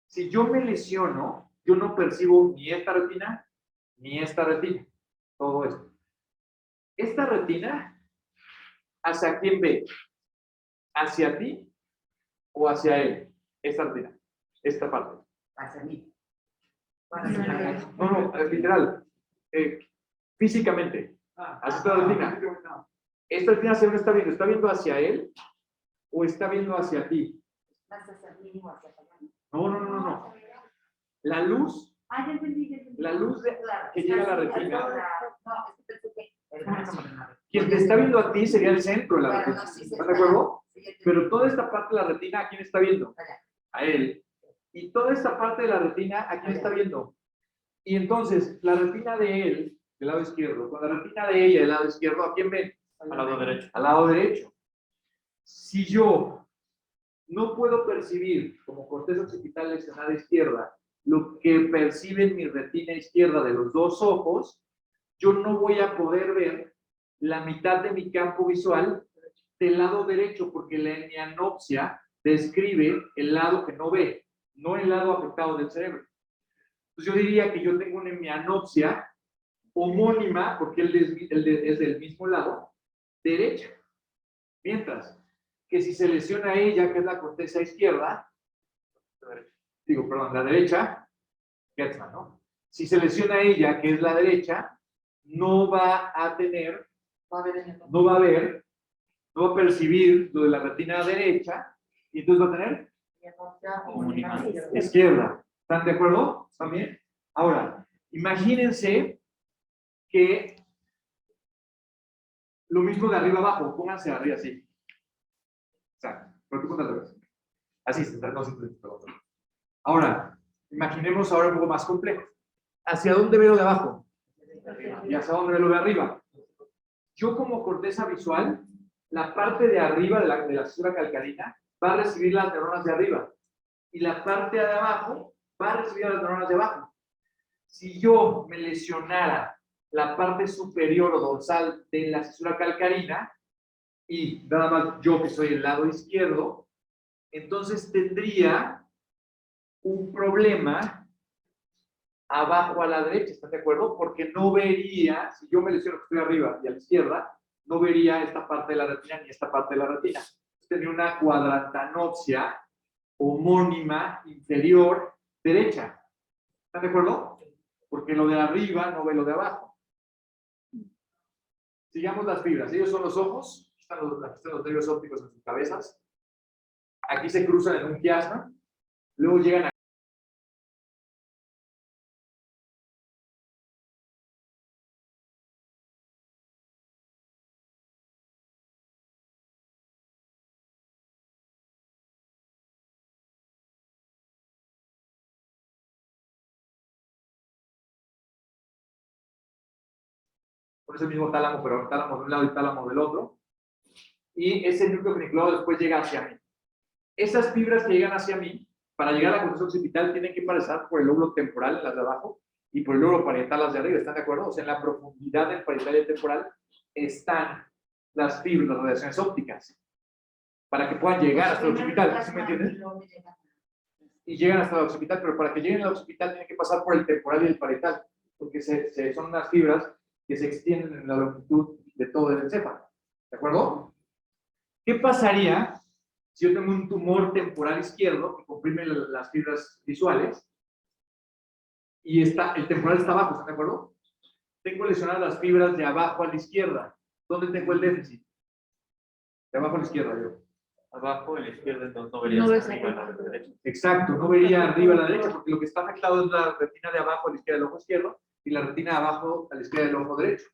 si yo me lesiono, yo no percibo ni esta retina, todo esto. Esta retina, ¿hacia quién ve? ¿Hacia ti o hacia él? Esta retina, esta parte. hacia mí. No, es literal. Físicamente. Así está la retina. Esta retina, ¿hacia dónde está viendo? ¿Está viendo hacia él o está viendo hacia ti? Más hacia mí o hacia allá. No. La luz, Ah, ya entendí. la luz que llega a la retina. No, es que pensé que Quien te está viendo a ti sería el centro de la Claro, retina. no, sí, ¿Estás de acuerdo? sí, ya entendí. Pero toda esta parte de la retina, ¿a quién está viendo? Allá. A él. Y toda esta parte de la retina, ¿a quién está viendo? Y entonces, la retina de él, del lado izquierdo, con la retina de ella, del lado izquierdo, ¿a quién ven? Al lado derecho. Al lado derecho. Si yo no puedo percibir como corteza occipital lesionada izquierda lo que percibe en mi retina izquierda de los dos ojos, yo no voy a poder ver la mitad de mi campo visual del lado derecho, porque la hemianopsia describe el lado que no ve, no el lado afectado del cerebro. Entonces yo diría que yo tengo una hemianopsia homónima, porque él es del mismo lado, derecha. Mientras que si se lesiona a ella, que es la corteza izquierda, la derecha, Gertzmann, ¿no? Si se lesiona a ella, que es la derecha, no va a percibir lo de la retina derecha, y entonces va a tener izquierda. ¿Están de acuerdo? ¿También? Ahora, imagínense que lo mismo de arriba abajo, pónganse arriba así. Exacto. Pero tú cuéntale. Así, no, ahora, imaginemos ahora un poco más complejo. ¿Hacia dónde veo de abajo? ¿Y hacia dónde veo de arriba? yo como corteza visual, la parte de arriba de la fisura calcarina va a recibir las neuronas de arriba y la parte de abajo va a recibir las neuronas de abajo. Si yo me lesionara la parte superior o dorsal de la fisura calcarina y nada más yo que soy el lado izquierdo, entonces tendría un problema abajo a la derecha, ¿están de acuerdo? Porque no vería, si yo me lesiono que estoy arriba y a la izquierda, no vería esta parte de la retina ni esta parte de la retina. Tendría una cuadrantanopsia homónima inferior derecha. ¿Están de acuerdo? Porque lo de arriba no ve lo de abajo. Sigamos las fibras. Ellos son los ojos. Aquí están los nervios ópticos en sus cabezas. Aquí se cruzan en un quiasma. Luego llegan a por ese mismo tálamo, pero tálamo de un lado y tálamo del otro. Y ese núcleo geniculado después llega hacia mí. Esas fibras que llegan hacia mí, para llegar a la corteza occipital, tienen que pasar por el lóbulo temporal, en las de abajo, y por el lóbulo parietal, las de arriba. ¿Están de acuerdo? O sea, en la profundidad del parietal y el temporal están las fibras, las radiaciones ópticas, para que puedan llegar hasta el occipital. ¿Sí me entienden? Y llegan hasta el occipital, pero para que lleguen al occipital tienen que pasar por el temporal y el parietal, porque son unas fibras que se extienden en la longitud de todo el encéfalo. ¿De acuerdo? ¿Qué pasaría si yo tengo un tumor temporal izquierdo que comprime las fibras visuales y el temporal está abajo? ¿Están de acuerdo? Tengo lesionadas las fibras de abajo a la izquierda. ¿Dónde tengo el déficit? De abajo a la izquierda, yo. Abajo a la izquierda, entonces no verías No ves arriba a arriba. la derecha. Exacto, no vería arriba a la derecha, porque lo que está afectado es la retina de abajo a la izquierda del ojo izquierdo y la retina de abajo a la izquierda del ojo derecho.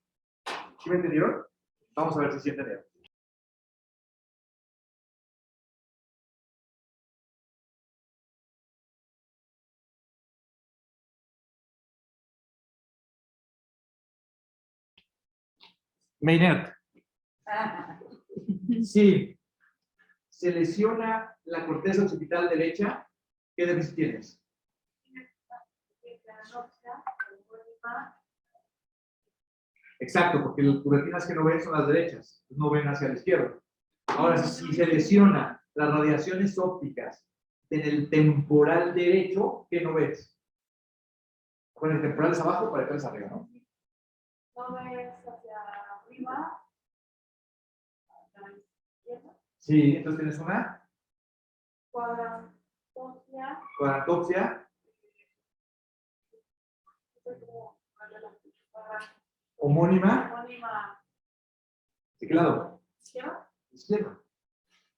¿Sí me entendieron? Vamos a ver si sí entendieron. Maynard, si se lesiona la corteza occipital derecha, ¿qué déficit tienes? Exacto, porque tus retinas que no ven son las derechas, no ven hacia la izquierda. Ahora, si se lesiona las radiaciones ópticas en el temporal derecho, ¿qué no ves? Bueno, el temporal es abajo, para atrás arriba, ¿no? No ves hacia arriba, hacia la izquierda, Sí, entonces tienes una cuadrantopsia, cuadrantopsia homónima. homónima, ¿De qué lado? izquierda. Izquierda.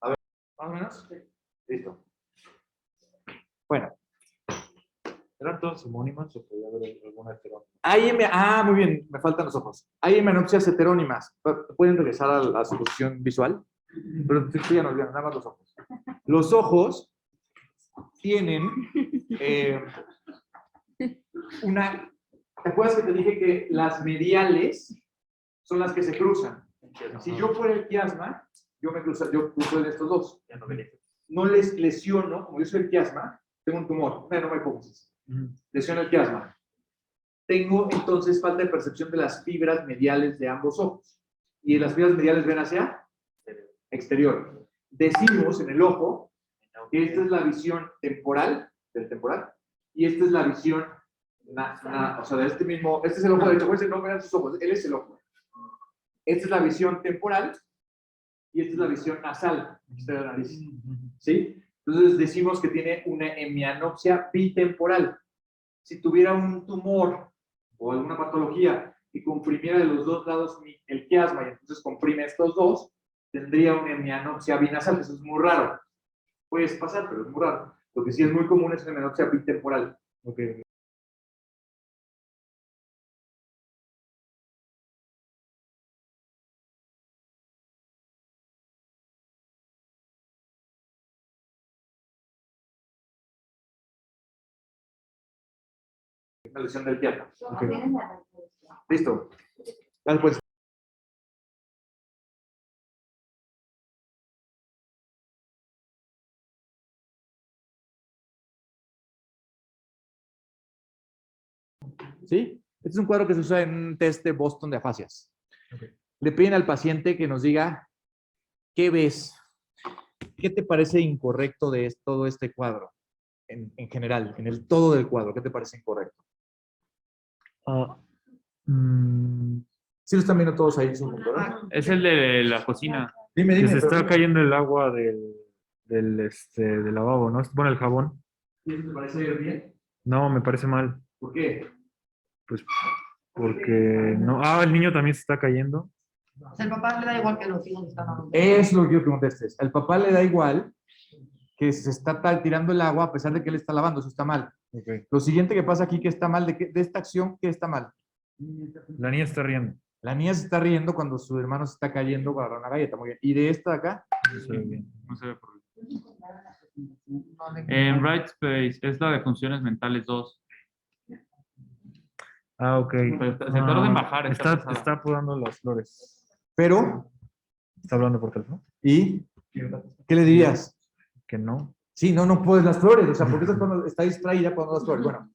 A ver, más o menos. Listo. Bueno. ¿Eran todos homónimos o podía haber alguna heterónima? Muy bien, me faltan los ojos. Hay hemanopsias heterónimas. ¿Pueden regresar a su posición visual? Pero esto ya no olvidan, nada más los ojos. Los ojos tienen una... ¿Te acuerdas que te dije que las mediales son las que se cruzan? Si yo fuera el quiasma, yo cruzo de estos dos. Ya no vería. No les lesiono, como yo soy el quiasma, tengo un tumor, una adenoma-hipófisis. Lesiono el quiasma. Tengo entonces falta de percepción de las fibras mediales de ambos ojos. Y las fibras mediales ven hacia exterior. Decimos en el ojo que esta es la visión temporal del temporal y esta es la visión o sea, de este mismo, este es el ojo derecho, acuérdense, no vean sus ojos, él es el ojo. Esta es la visión temporal y esta es la visión nasal, esta es la nariz. ¿Sí? Entonces decimos que tiene una hemianopsia bitemporal. Si tuviera un tumor o alguna patología que comprimiera de los dos lados el quiasma y entonces comprime estos dos, tendría una hemianopsia binasal. Eso es muy raro. Puede pasar, pero es muy raro. Lo que sí es muy común es una hemianopsia bitemporal. Okay. Una lesión del quiasma. Okay. Listo. Pues ¿Sí? Este es un cuadro que se usa en un test de Boston de afasias. Le piden al paciente que nos diga, ¿qué ves? ¿Qué te parece incorrecto de todo este cuadro? En general, en el todo del cuadro, ¿qué te parece incorrecto? Sí lo están viendo todos ahí en su computadora. Es el de la cocina. Dime, Que dime. se pero está dime. cayendo el agua del lavabo, ¿no? Bueno, el jabón. ¿Y eso te parece bien? No, me parece mal. ¿Por qué? Pues porque no. El niño también se está cayendo. O sea, el papá le da igual que los hijos están hablando. Eso es lo que quiero que contestes. Al papá le da igual que se está tirando el agua a pesar de que él está lavando, eso está mal. Okay. Lo siguiente que pasa aquí, que está mal, de esta acción, ¿qué está mal? La niña está riendo. La niña se está riendo cuando su hermano se está cayendo para agarrar una galleta, muy bien. ¿Y de esta de acá? No se ve bien. No se ve por en Right Space es la de funciones mentales 2. Ok. Pero se tarda en bajar. Está podando las flores. Pero, ¿Está hablando por teléfono? ¿y qué le dirías? Que no. Sí, no puedes las flores, o sea, porque está distraída cuando las flores. Bueno,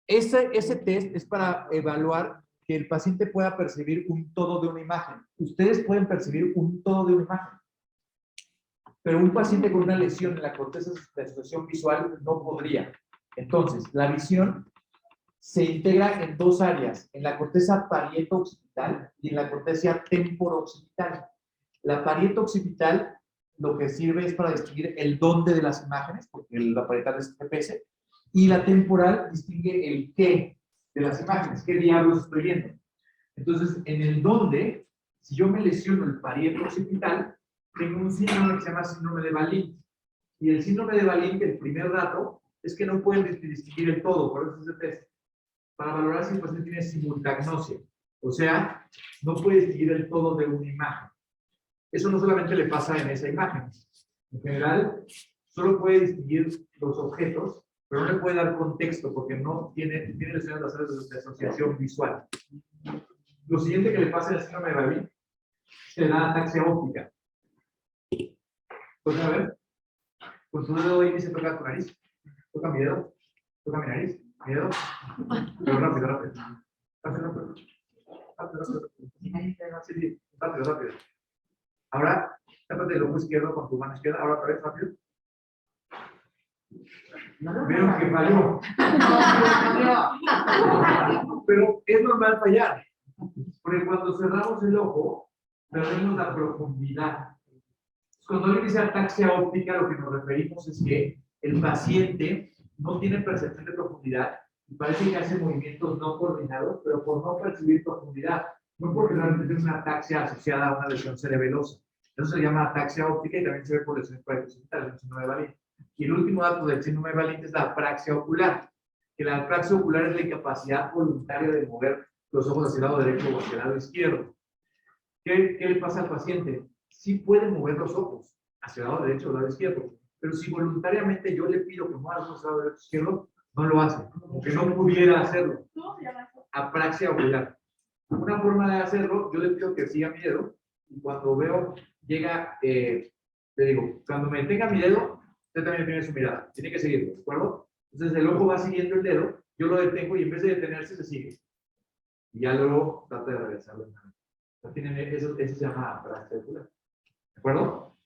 ese test es para evaluar que el paciente pueda percibir un todo de una imagen. Ustedes pueden percibir un todo de una imagen, pero un paciente con una lesión en la corteza de asociación visual no podría. Entonces, la visión se integra en dos áreas, en la corteza parieto-occipital y en la corteza temporo-occipital. La parieto-occipital lo que sirve es para distinguir el dónde de las imágenes, porque la parietal es GPS, y la temporal distingue el qué de las imágenes, qué diablos estoy viendo. Entonces, en el dónde, si yo me lesiono el parieto-occipital, tengo un síndrome que se llama síndrome de Balint. Y el síndrome de Balint, el primer dato, es que no pueden distinguir el todo, por eso es el test. Para valorar si el paciente tiene simultagnosia. O sea, no puede distinguir el todo de una imagen. Eso no solamente le pasa en esa imagen. En general, solo puede distinguir los objetos, pero no le puede dar contexto porque no tiene lesiones de asociación visual. Lo siguiente que le pasa al síndrome de Balint se da ataxia óptica. ¿Pueden ver? Con su dedo índice toca tu nariz. Toca mi dedo. Toca mi nariz. Mi dedo. Pero rápido. Rápido. Sí, rápido. Ahora, tápate el ojo izquierdo con tu mano izquierda. Ahora otra vez, rápido. Vieron que falló. Pero es normal fallar. Porque cuando cerramos el ojo, perdemos la profundidad. Cuando alguien dice ataxia óptica, lo que nos referimos es que el paciente no tiene percepción de profundidad y parece que hace movimientos no coordinados, pero por no percibir profundidad, no porque realmente tiene una ataxia asociada a una lesión cerebelosa. Eso se llama ataxia óptica y también se ve por lesiones parieto-occidentales, el síndrome de Balint. Y el último dato del síndrome de Balint es la apraxia ocular, que la apraxia ocular es la incapacidad voluntaria de mover los ojos hacia el lado derecho o hacia el lado izquierdo. ¿Qué le pasa al paciente? Sí puede mover los ojos hacia el lado derecho o el lado izquierdo, pero si voluntariamente yo le pido que mueva los ojos hacia el lado derecho o izquierdo, no lo hace, como que no pudiera hacerlo. Apraxia ocular. Una forma de hacerlo, yo le pido que siga mi dedo y cuando veo, llega, le digo, cuando me detenga mi dedo, usted también tiene su mirada, tiene que seguirlo, ¿de acuerdo? Entonces el ojo va siguiendo el dedo, yo lo detengo y en vez de detenerse, se sigue. Y ya luego trata de regresarlo. Eso se llama apraxia ocular. ¿De acuerdo?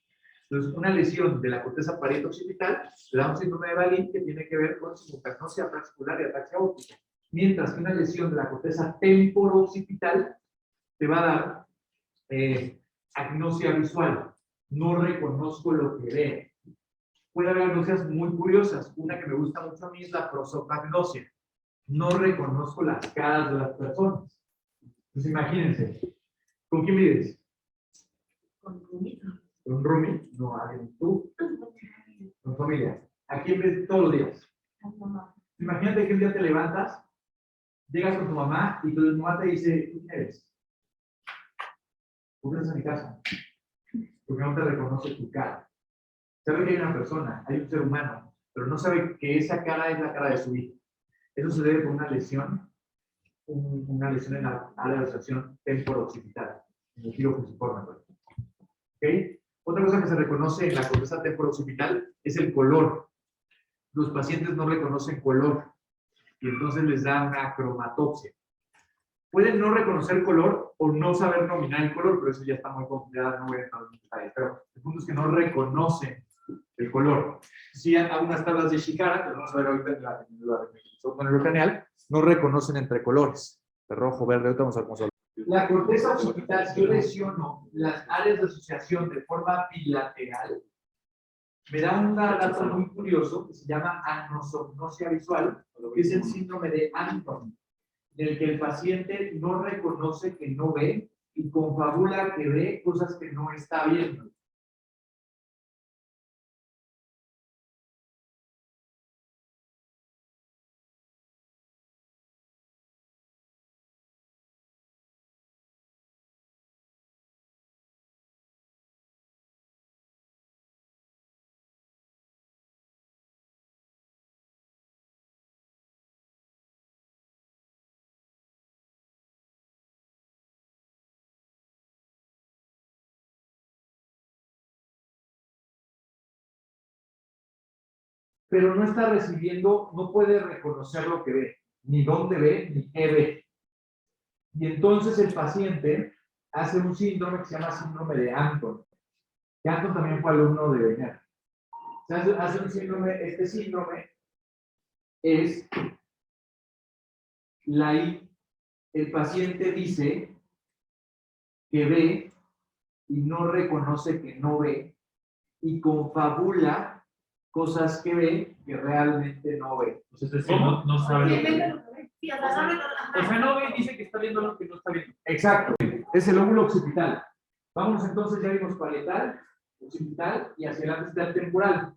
Entonces, una lesión de la corteza parieto-occipital le da un síndrome de Balint que tiene que ver con simultagnosia apraxia ocular y ataxia óptica. Mientras que una lesión de la corteza temporo-occipital te va a dar agnosia visual. No reconozco lo que veo. Puede haber agnosias muy curiosas. Una que me gusta mucho a mí es la prosopagnosia. No reconozco las caras de las personas. Entonces, imagínense. ¿Con quién vives? Con Rumi. ¿Con un roomie? No, alguien. ¿Tú? Con familia. ¿A quién ves todos los días? Imagínate que un día te levantas, llegas con tu mamá y tu mamá te dice, ¿tú quién eres? ¿Tú vienes a mi casa? Porque no te reconoce tu cara. Sabe que hay una persona, hay un ser humano, pero no sabe que esa cara es la cara de su hijo. Eso se debe por una lesión en la área de asociación temporo-occipital, en el giro fusiforme. ¿Okay? Otra cosa que se reconoce en la corteza temporo-occipital es el color. Los pacientes no reconocen color. y entonces les da una cromatopsia. Pueden no reconocer color o no saber nominar el color, pero eso ya está muy complicado, no voy a entrar en detalles. Pero el punto es que no reconocen el color. Si hay algunas tablas de Shikara, que vamos a ver ahorita en la neurocraneal, no reconocen entre colores, de rojo, verde, ahorita vamos a ver cómo se habla. La corteza occipital, si yo lesiono las áreas de asociación de forma bilateral, me da un dato muy curioso que se llama anosognosia visual, que es el síndrome de Anton, en el que el paciente no reconoce que no ve y confabula que ve cosas que no está viendo. Pero no está recibiendo, no puede reconocer lo que ve, ni dónde ve, ni qué ve. Y entonces el paciente hace un síndrome que se llama síndrome de Anton. Que Anton también fue alumno de Beñat. Hace un síndrome, este síndrome es el paciente dice que ve y no reconoce que no ve y confabula cosas que ve que realmente no ve. Pues es decir, no sabe lo que ve. Sí, o sea, O sea, no ve y dice que está viendo lo que no está viendo. Exacto, es el lóbulo occipital. Vamos entonces, ya vimos parietal, occipital y hacia adelante está el temporal.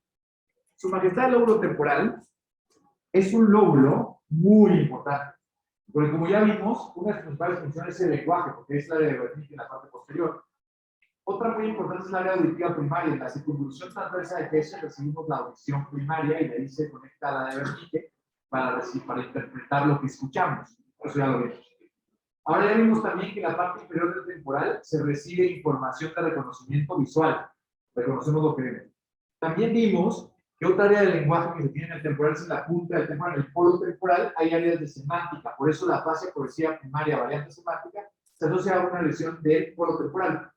Su majestad el lóbulo temporal es un lóbulo muy importante, porque como ya vimos, una de sus principales funciones es el lenguaje, porque es la de Wernicke en la parte posterior. Otra muy importante es la área auditiva primaria. En la circunvolución transversa de Hesse recibimos la audición primaria y de ahí se conecta a la de Wernicke para interpretar lo que escuchamos. Eso ya lo vimos. Ahora ya vimos también que en la parte inferior del temporal se recibe información de reconocimiento visual. Reconocemos lo que vemos. También vimos que otra área del lenguaje que se tiene en el temporal es en la punta del temporal. En el polo temporal hay áreas de semántica. Por eso la fase progresiva primaria, variante semántica, se asocia a una lesión del polo temporal.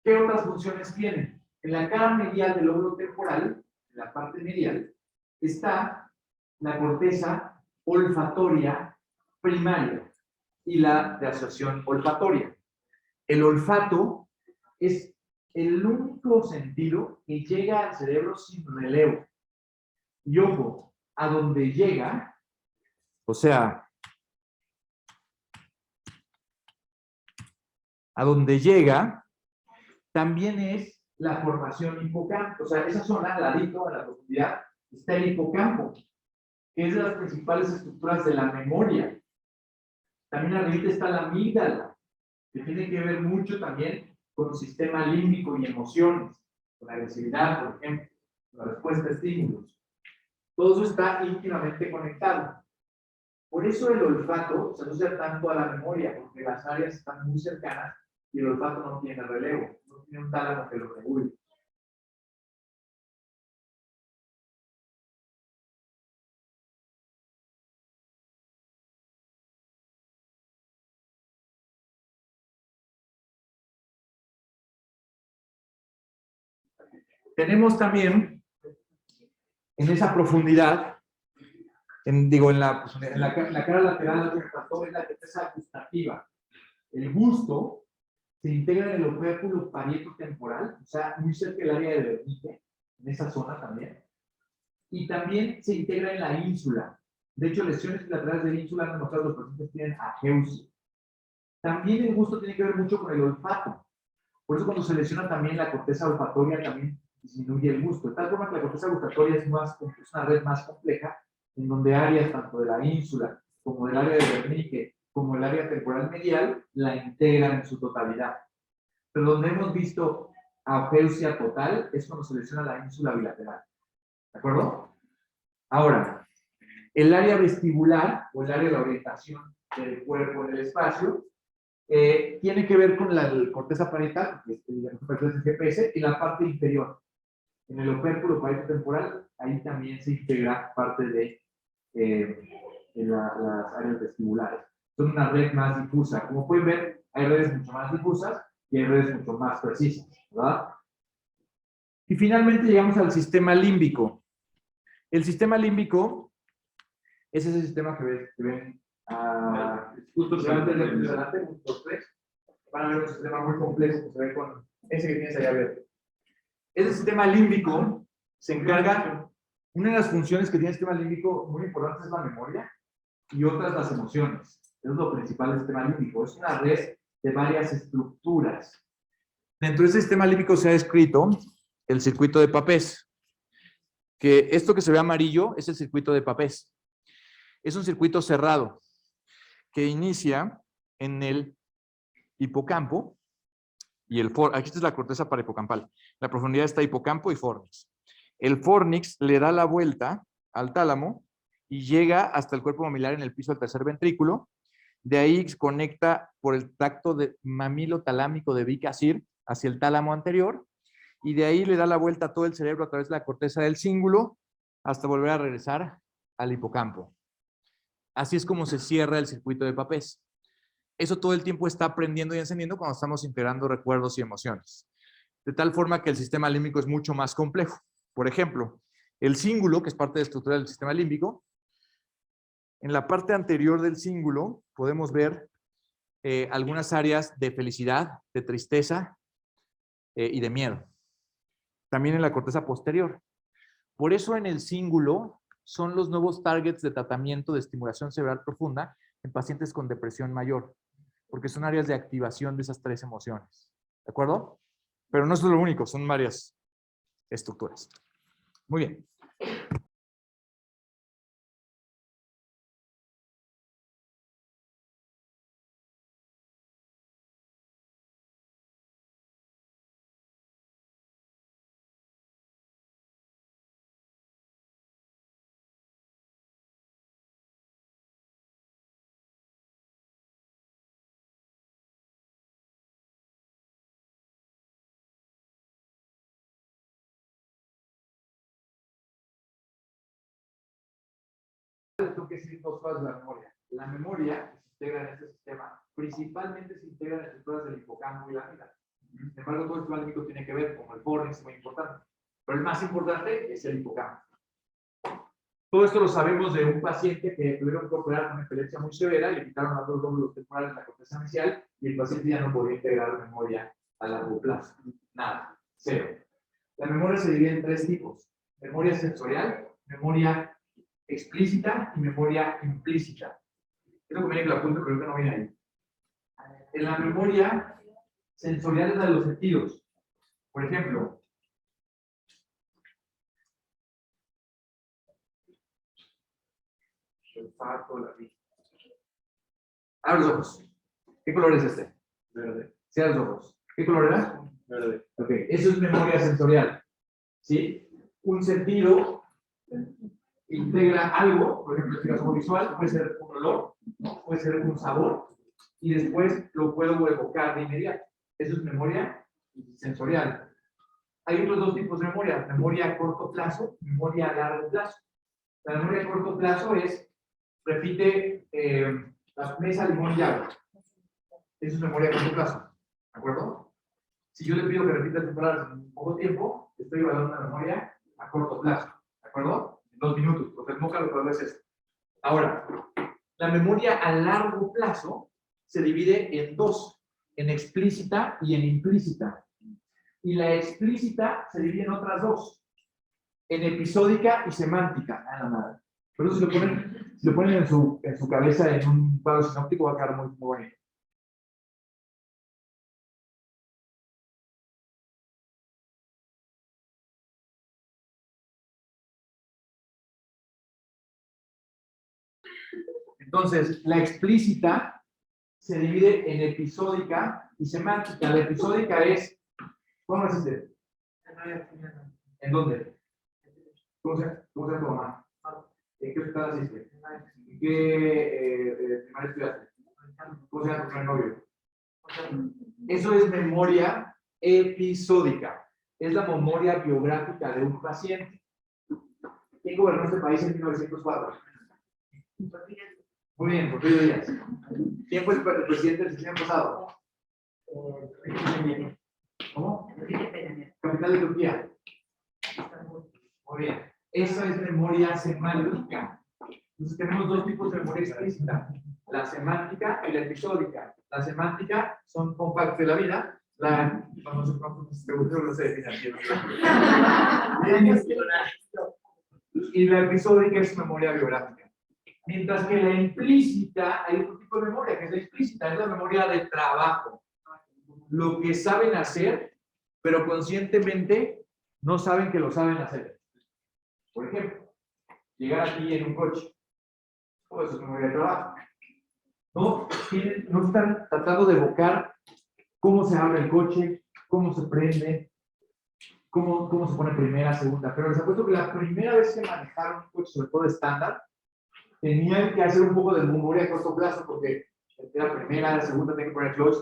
¿Qué otras funciones tienen? En la cara medial del lóbulo temporal, en la parte medial, está la corteza olfatoria primaria y la de asociación olfatoria. El olfato es el único sentido que llega al cerebro sin relevo. Y ojo, a donde llega, o sea, a donde llega, también es la formación hipocampo. O sea, esa zona, al ladito, a la profundidad, está el hipocampo, que es de las principales estructuras de la memoria. También arriba está la amígdala, que tiene que ver mucho también con el sistema límbico y emociones, con la agresividad, por ejemplo, con la respuesta a estímulos. Todo eso está íntimamente conectado. Por eso el olfato se asocia tanto a la memoria, porque las áreas están muy cercanas y el olfato no tiene relevo, no tiene un tálamo que lo regule. Tenemos también en esa profundidad, en la cara lateral del olfato, es la corteza gustativa. El gusto se integra en el opérculo parieto-temporal, o sea, muy cerca del área de Wernicke, en esa zona también. Y también se integra en la ínsula. De hecho, lesiones laterales de la ínsula han demostrado que los pacientes tienen ageusia. También el gusto tiene que ver mucho con el olfato. Por eso cuando se lesiona también la corteza olfatoria, también disminuye el gusto. De tal forma que la corteza gustatoria es una red más compleja, en donde áreas tanto de la ínsula como del área de Wernicke, como el área temporal medial, la integran en su totalidad. Pero donde hemos visto ageusia total es cuando se lesiona la ínsula bilateral. ¿De acuerdo? Ahora, el área vestibular, o el área de la orientación del cuerpo en el espacio, tiene que ver con la corteza parietal, que es el GPS, y la parte inferior. En el opérculo parieto-temporal, ahí también se integra parte de las áreas vestibulares. Son una red más difusa. Como pueden ver, hay redes mucho más difusas y hay redes mucho más precisas, ¿verdad? Y finalmente llegamos al sistema límbico. El sistema límbico es ese sistema que ven justo delante de adelante, justo 3. Van a ver un sistema muy complejo que se ve con ese que tienes allá verde. Ese sistema límbico se encarga, una de las funciones que tiene el sistema límbico muy importante es la memoria y otras las emociones. Es lo principal del sistema límbico. Es una red de varias estructuras. Dentro de ese sistema límbico se ha descrito el circuito de Papez, que esto que se ve amarillo es el circuito de Papez. Es un circuito cerrado que inicia en el hipocampo y el fornix. Aquí está la corteza parahipocampal. La profundidad está hipocampo y fornix. El fornix le da la vuelta al tálamo y llega hasta el cuerpo mamilar en el piso del tercer ventrículo. De ahí se conecta por el tracto de mamilo talámico de Vic-Asir hacia el tálamo anterior y de ahí le da la vuelta a todo el cerebro a través de la corteza del cíngulo hasta volver a regresar al hipocampo. Así es como se cierra el circuito de Papez. Eso todo el tiempo está aprendiendo y encendiendo cuando estamos integrando recuerdos y emociones. De tal forma que el sistema límbico es mucho más complejo. Por ejemplo, el cíngulo, que es parte de la estructura del sistema límbico, en la parte anterior del cíngulo podemos ver algunas áreas de felicidad, de tristeza y de miedo. También en la corteza posterior. Por eso en el cíngulo son los nuevos targets de tratamiento de estimulación cerebral profunda en pacientes con depresión mayor, porque son áreas de activación de esas 3 emociones. ¿De acuerdo? Pero no es lo único, son varias estructuras. Muy bien. Lo que es dos cosas de la memoria. La memoria que se integra en este sistema principalmente se integra en estructuras del hipocampo y la amígdala. Sin embargo, todo el sistema límbico tiene que ver con el fornix, es muy importante. Pero el más importante es el hipocampo. Todo esto lo sabemos de un paciente que tuvieron que operar con una epilepsia muy severa, le quitaron a 2 lóbulos temporales la corteza inicial y el paciente ya no podía integrar memoria a largo plazo. Nada, 0. La memoria se divide en 3 tipos: memoria sensorial, memoria explícita y memoria implícita. Quiero que me diga que la apunte, pero creo que no viene ahí. En la memoria sensorial es la de los sentidos. Por ejemplo, olfato, la vista. Abre los ojos. ¿Qué color es este? Verde. Cierra los ojos. ¿Qué color era? Verde. Ok, eso es memoria sensorial. ¿Sí? Un sentido integra algo, por ejemplo, en este caso visual, puede ser un olor, puede ser un sabor, y después lo puedo evocar de inmediato. Eso es memoria sensorial. Hay otros 2 tipos de memoria: memoria a corto plazo, memoria a largo plazo. La memoria a corto plazo es, repite la mesa, limón y agua. Eso es memoria a corto plazo. ¿De acuerdo? Si yo le pido que repita estas palabras en poco tiempo, estoy evaluando una memoria a corto plazo. ¿De acuerdo? En 2 minutos, porque nunca lo puedo hacer esto. Ahora, la memoria a largo plazo se divide en 2, en explícita y en implícita. Y la explícita se divide en otras 2, en episódica y semántica. Nada. Pero si lo ponen en su cabeza en un cuadro sinóptico, va a quedar muy bonito. Entonces, la explícita se divide en episódica y semántica. La episódica es, ¿cómo es este? ¿En dónde? ¿Cómo se llama tu mamá? ¿En qué hospital asiste? ¿En qué primaria estudiaste? ¿Cómo se llama tu primer novio? Eso es memoria episódica. Es la memoria biográfica de un paciente. ¿Quién gobernó este país en 1904? Muy bien, Porfirio Díaz. ¿Quién fue el presidente del sexenio pasado? ¿Cómo? Capital de Turquía. Muy bien. Eso es memoria semántica. Entonces tenemos dos tipos de memoria explícita. La semántica y la episódica. La semántica son compactos de la vida. No sé, financiero. Y la episódica es memoria biográfica. Mientras que la implícita, hay otro tipo de memoria, que es la explícita, es la memoria de trabajo. Lo que saben hacer, pero conscientemente no saben que lo saben hacer. Por ejemplo, llegar aquí en un coche. Todo eso es memoria de trabajo. No están tratando de evocar cómo se abre el coche, cómo se prende, cómo se pone primera, segunda. Pero les apuesto que la primera vez que manejaron un coche, sobre todo estándar, tenían que hacer un poco de memoria a corto plazo, porque la primera, la segunda, tenía que poner clutch,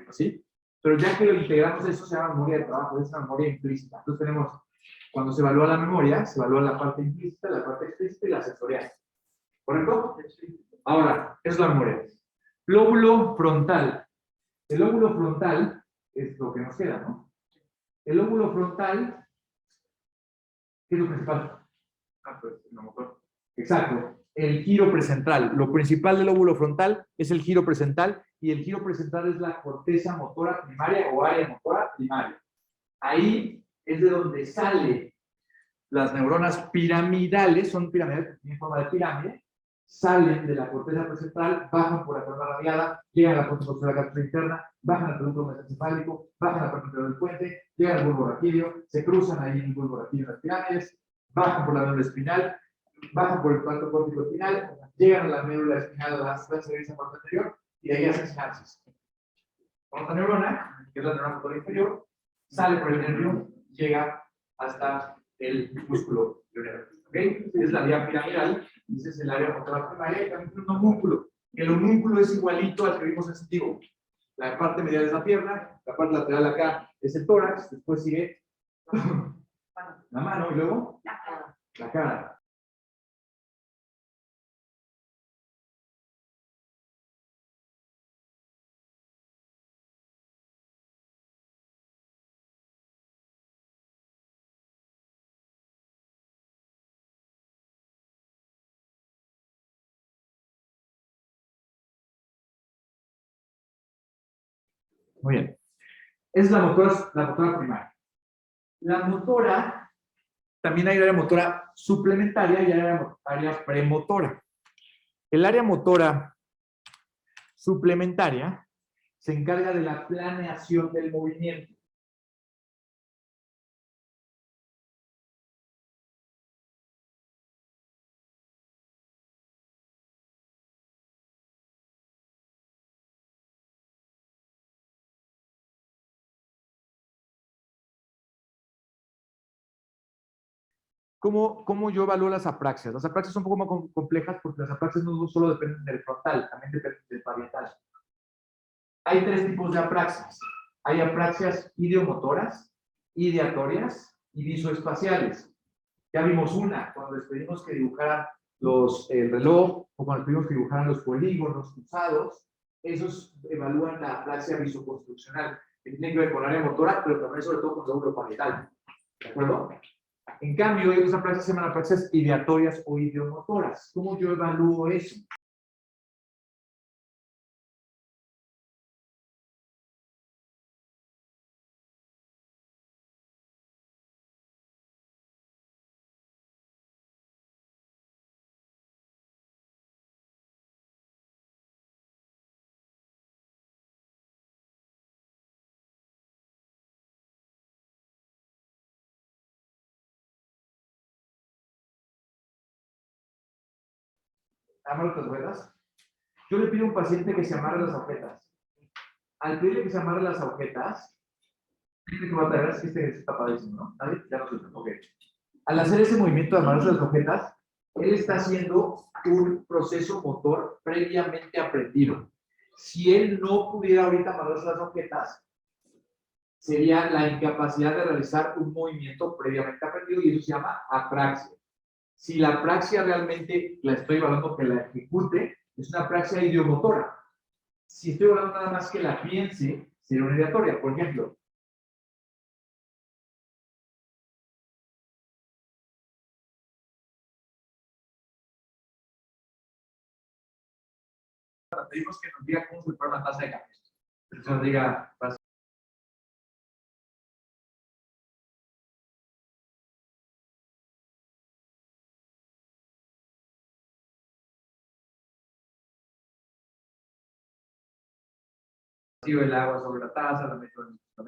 así. Pero ya que lo integramos, eso se llama memoria de trabajo, es una memoria implícita. Entonces tenemos, cuando se evalúa la memoria, se evalúa la parte implícita, la parte explícita y la sensorial. ¿Correcto? Ahora, es la memoria. Lóbulo frontal. El lóbulo frontal es lo que nos queda, ¿no? El lóbulo frontal, ¿qué es lo principal? Pues no me acuerdo. Exacto. El giro presentral. Lo principal del lóbulo frontal es el giro presentral, y el giro presentral es la corteza motora primaria o área motora primaria. Ahí es de donde salen las neuronas piramidales, son piramidales, tienen forma de pirámide, salen de la corteza presentral, bajan por la columna radiada, llegan a la corteza posterior interna, bajan al pedúnculo mesencefálico, bajan a la parte inferior del puente, llegan al bulbo raquídeo, se cruzan ahí en el bulbo raquídeo en las pirámides, bajan por la médula espinal, bajan por el tracto córtico espinal, llegan a la médula espinal, a la cerviz parte anterior, y de ahí hacen sinapsis. Otra neurona, que es la neurona motora inferior, sale por el nervio, llega hasta el músculo leonero. ¿Okay? Es la vía piramidal, y ese es el área motora primaria, y también tiene un homúnculo. El homúnculo es igualito al que vimos sensitivo. La parte medial es la pierna, la parte lateral acá es el tórax, después sigue la mano y luego la cara. Muy bien. Es la motora primaria. La motora, también hay área motora suplementaria y área premotora. El área motora suplementaria se encarga de la planeación del movimiento. ¿Cómo yo evalúo las apraxias? Las apraxias son un poco más complejas porque las apraxias no solo dependen del frontal, también dependen del parietal. Hay tres tipos de apraxias. Hay apraxias ideomotoras, ideatorias y visoespaciales. Ya vimos una, cuando les pedimos que dibujaran el reloj, o cuando les pedimos que dibujaran los polígonos cruzados, esos evalúan la apraxia visoconstruccional, que tiene que ver con el área motora, pero también sobre todo con el lóbulo parietal. ¿De acuerdo? En cambio, hay otras apraxias que se llaman apraxias ideatorias o ideomotoras. ¿Cómo yo evalúo eso? Amarre las ruedas. Yo le pido a un paciente que se amarre las agujetas. Al pedirle que se amarre las agujetas, que va a traer, es que este está padrísimo, ¿no? ¿Nadie? Ya no suelta. Ok. Al hacer ese movimiento de amarrarse las agujetas, él está haciendo un proceso motor previamente aprendido. Si él no pudiera ahorita amarrarse las agujetas, sería la incapacidad de realizar un movimiento previamente aprendido, y eso se llama apraxia. Si la apraxia realmente la estoy evaluando que la ejecute, es una apraxia ideomotora. Si estoy evaluando nada más que la piense, sería una ideatoria. Por ejemplo, pedimos que nos diga cómo se prepara una taza de café. Que nos diga, vacío el agua sobre la taza, la meto en la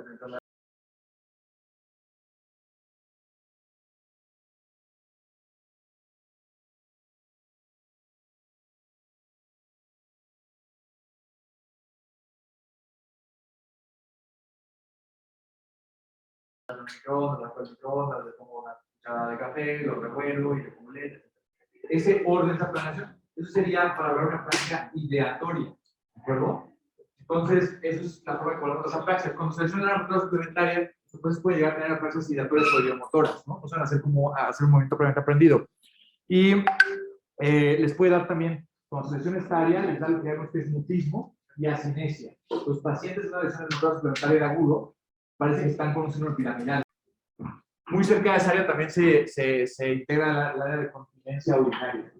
microondas, la microondas, le pongo una cucharada de café, lo revuelvo y le pongo leche. Ese orden de planeación, eso sería para ver una práctica ideatoria, ¿de acuerdo? Entonces, eso es la forma de colocar esa práctica. Cuando se selecciona la motora suplementaria, después puede llegar a tener prácticas ideatorias o ideomotoras, ¿no? O sea, hacer como hacer un movimiento previamente aprendido. Y les puede dar también, cuando se selecciona esta área, les da lo que llamamos que es mutismo y asinesia. Los pacientes de una lesión de motora suplementaria de agudo parece que están con un síndrome piramidal. Muy cerca de esa área también se integra el área de continencia urinaria,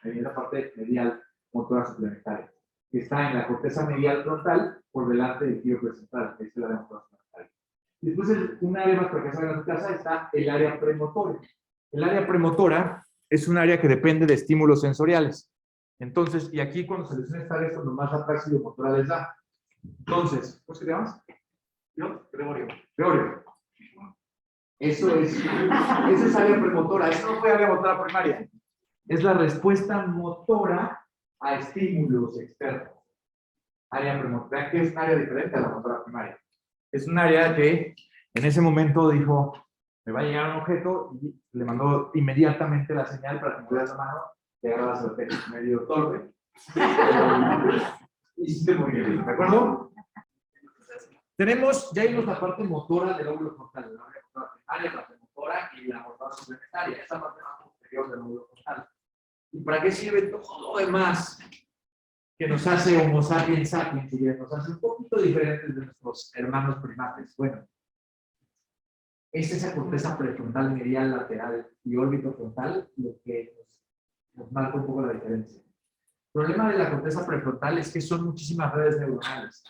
en la parte medial motora suplementaria, que está en la corteza medial frontal por delante del giro presental, que es el área motora suplementaria. Y después, un área más para que salgan de tu casa está el área premotora. El área premotora es un área que depende de estímulos sensoriales. Entonces, y aquí cuando se lesiona esta área es cuando más apraxia motora les da. Entonces, ¿cómo se llama? ¿Yo? Gregorio. Eso es área premotora. Eso no fue área motora primaria. Es la respuesta motora a estímulos externos. Área premotora. Vean que es un área diferente a la motora primaria. Es un área que en ese momento dijo, me va a llegar un objeto y le mandó inmediatamente la señal para que me diera la mano y agarras el objeto. Medio torpe. Y hiciste muy bien, ¿de acuerdo? Tenemos, ya vimos la parte motora del lóbulo frontal, la área motora primaria, la premotora y la motora suplementaria, esa parte más posterior del lóbulo frontal. ¿Y para qué sirve todo lo demás que nos hace Homo sapiens sapiens y que nos hace un poquito diferentes de nuestros hermanos primates? Bueno, es esa corteza prefrontal, medial, lateral y órbito frontal lo que nos marca un poco la diferencia. El problema de la corteza prefrontal es que son muchísimas redes neuronales.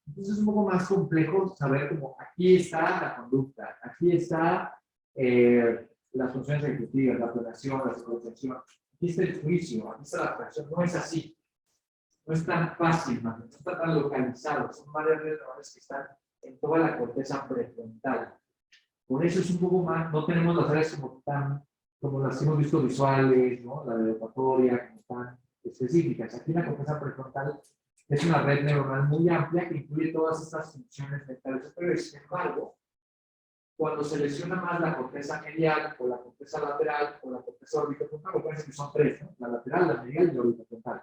Entonces es un poco más complejo saber cómo aquí está la conducta, aquí está las funciones ejecutivas, la planeación, la secuenciación, aquí está el juicio, aquí está la fracción. No es así. No es tan fácil, no está tan localizado. Son varias redes neuronales que están en toda la corteza prefrontal. Por eso es un poco más, no tenemos las áreas como las hemos visto visuales, ¿no? La de olfatoria, como tan específicas. Aquí la corteza prefrontal es una red neuronal muy amplia que incluye todas estas funciones mentales superiores. Sin embargo, cuando se lesiona más la corteza medial o la corteza lateral o la corteza orbitofrontal, lo que son tres, ¿no? La lateral, la medial y la orbitofrontal.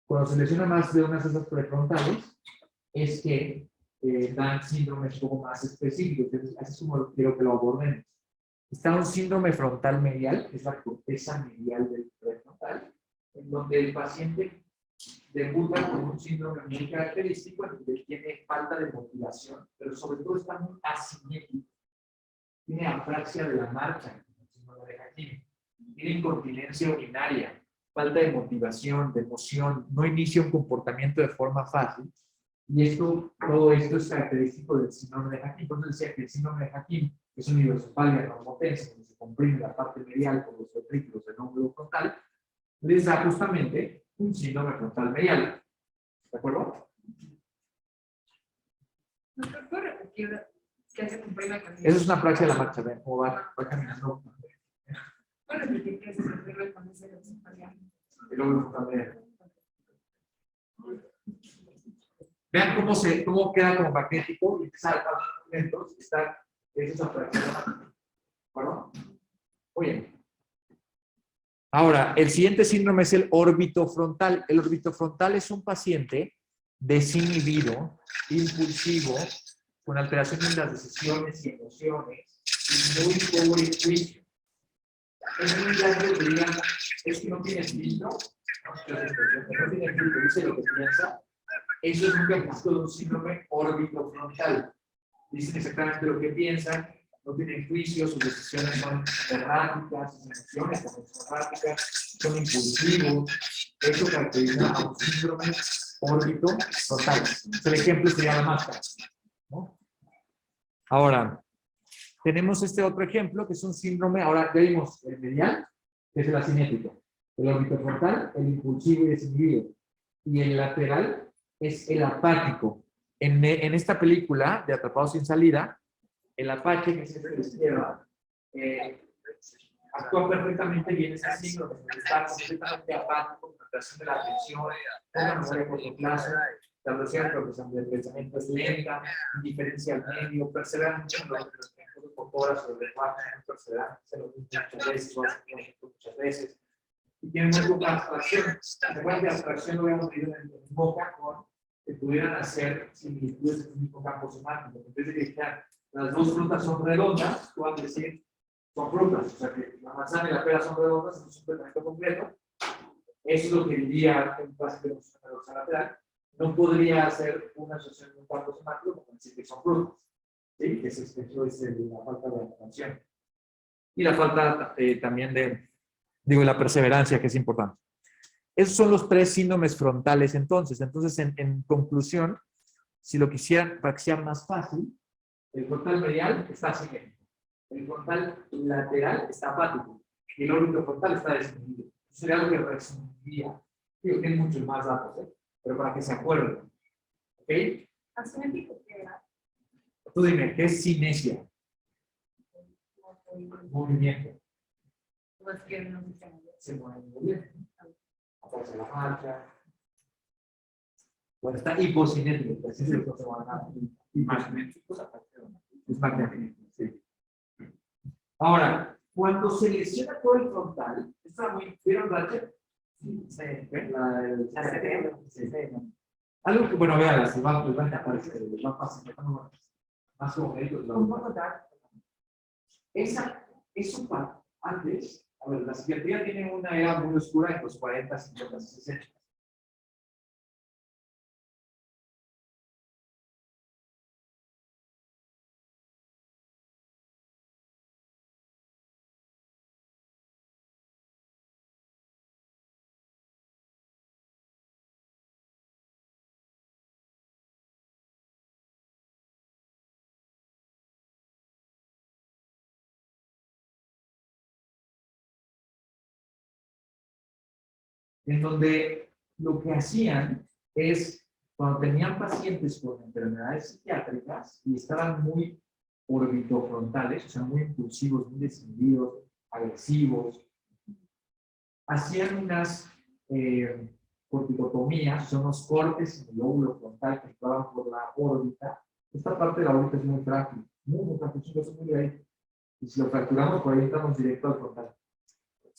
Cuando se lesiona más de unas de esas prefrontales, es que dan síndromes un poco más específicos. Entonces, así es como quiero que lo abordemos. Está un síndrome frontal medial, que es la corteza medial del prefrontal, en donde el paciente debuta con un síndrome muy característico, en donde tiene falta de motivación, pero sobre todo está muy asimétrico. Tiene apraxia de la marcha, como de Hakim. Tiene incontinencia urinaria, falta de motivación, de emoción, no inicia un comportamiento de forma fácil. Y todo esto es característico del síndrome de Hakim. Entonces decía que el síndrome de Hakim es una hidrocefalia normotensa, donde se comprime la parte medial por los ventrículos del lóbulo frontal, les da justamente un síndrome frontal medial. ¿De acuerdo? ¿No te puedo repetir qué se comprime con Esa es una apraxia de la marcha, ven cómo va caminando. ¿Puedo repetir qué se comprime con ese hidrocefalia? El lóbulo frontal medial. Vean cómo queda como magnético y empieza a dar movimientos. Esa es la apraxia de la marcha. ¿De acuerdo? Muy bien. Ahora, el siguiente síndrome es el orbitofrontal. El orbitofrontal es un paciente desinhibido, impulsivo, con alteración en las decisiones y emociones, y muy pobre juicio. Es muy grande que digan, es que no tiene filtro, no tiene filtro, dice lo que piensa. Eso es un diagnóstico de un síndrome órbitofrontal. Dicen exactamente lo que piensan, no tienen juicios, sus decisiones son erráticas, sus emociones también son erráticas, son impulsivos. Eso caracteriza a un síndrome órbitofrontal. El ejemplo sería la máscara, ¿no? Ahora, tenemos este otro ejemplo, que es un síndrome, ahora ya vimos el medial, que es el asimétrico, el orbitofrontal, el impulsivo y desinhibido, y el lateral es el apático. En esta película de Atrapados sin Salida, el apache, que es el de la izquierda, actúa perfectamente bien ese síndrome, está completamente apático, concentración de la atención, una memoria a corto plazo, la velocidad del pensamiento es lenta, indiferencia al medio, persevera mucho en los horas sobre el lenguaje, persevera, se lo dice muchas veces, lo hace muchas veces, y tiene muy poca abstracción. Recuerden que abstracción lo habíamos leído en Boca con que pudieran hacer similitudes en un mismo campo semántico. En vez de que dijeran, las dos frutas son redondas, tú vas a decir, son frutas, o sea que la manzana y la pera son redondas, es un complemento completo. Eso es lo que diría en base de la lateral. No podría hacer una asociación en un campo semántico como decir que son frutas. ¿Sí? Eso es la falta de atención. Y la falta también de, la perseverancia, que es importante. Esos son los tres síndromes frontales entonces. Entonces, en conclusión, si lo quisieran, para que sea más fácil, el frontal medial está asimétrico. El frontal lateral está apático. Y el órbito frontal está desinhibido. Eso sería lo que resumiría. Digo, tiene muchos más datos, pero para que se acuerden. ¿Ok? Asimétrico, ¿qué era? Tú dime, ¿qué es cinesia? Movimiento. Pues que no se Se mueve muy bien. Aparece la marcha. Bueno, está hipocinético, pues es el que se va a ganar. Magnético, es magnético, sí. Ahora, cuando se lesiona todo el frontal, está muy. ¿Vieron Ratchet? Sí, algo que, bueno, vean, les va a encantar, les va a pasar, más como médicos. Eso antes, a ver, la psiquiatría tiene una era muy oscura en los 40, 50, 60. En donde lo que hacían es, cuando tenían pacientes con enfermedades psiquiátricas y estaban muy orbitofrontales, o sea, muy impulsivos, muy desinhibidos, agresivos, hacían unas corticotomías, son unos cortes en el lóbulo frontal que entraban por la órbita. Esta parte de la órbita es muy frágil, muy frágil, es muy delgadito. Y si lo fracturamos, por ahí entramos directo al frontal.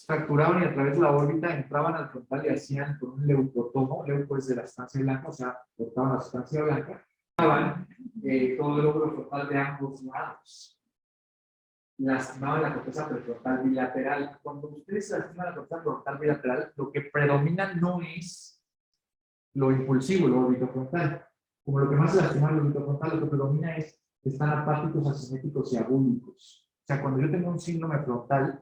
Fracturaban y a través de la órbita entraban al frontal y hacían con un leucotomo, leuco es de la sustancia blanca, o sea, cortaban la sustancia blanca, cortaban todo el lóbulo frontal de ambos lados. Lastimaban la corteza prefrontal bilateral. Cuando ustedes lastiman la corteza frontal bilateral, lo que predomina no es lo impulsivo, lo orbitofrontal. Como lo que más lastima el orbitofrontal, lo que predomina es que están apáticos, asimétricos y agúlicos. O sea, cuando yo tengo un síndrome frontal,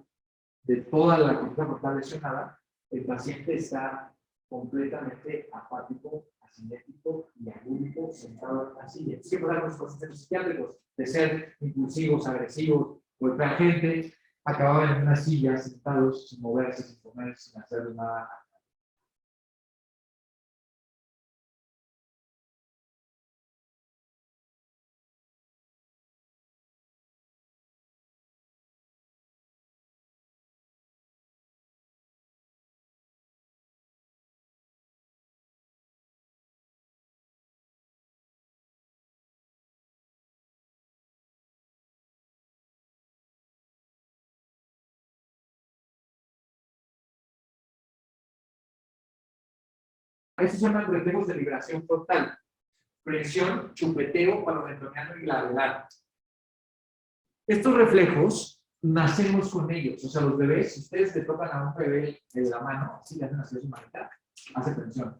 de toda la corteza frontal lesionada, el paciente está completamente apático, asimétrico y agúlico, sentado en la silla. ¿Qué pasa con los pacientes psiquiátricos? De ser impulsivos, agresivos, golpear gente, acababan en una silla, sentados, sin moverse, sin comer, sin hacer nada. Estos se llaman reflejos de liberación frontal. Presión, chupeteo, palometroneano y lateral. Estos reflejos nacemos con ellos. O sea, los bebés, si ustedes le tocan a un bebé de la mano, así le hacen así su manita, hace tensión.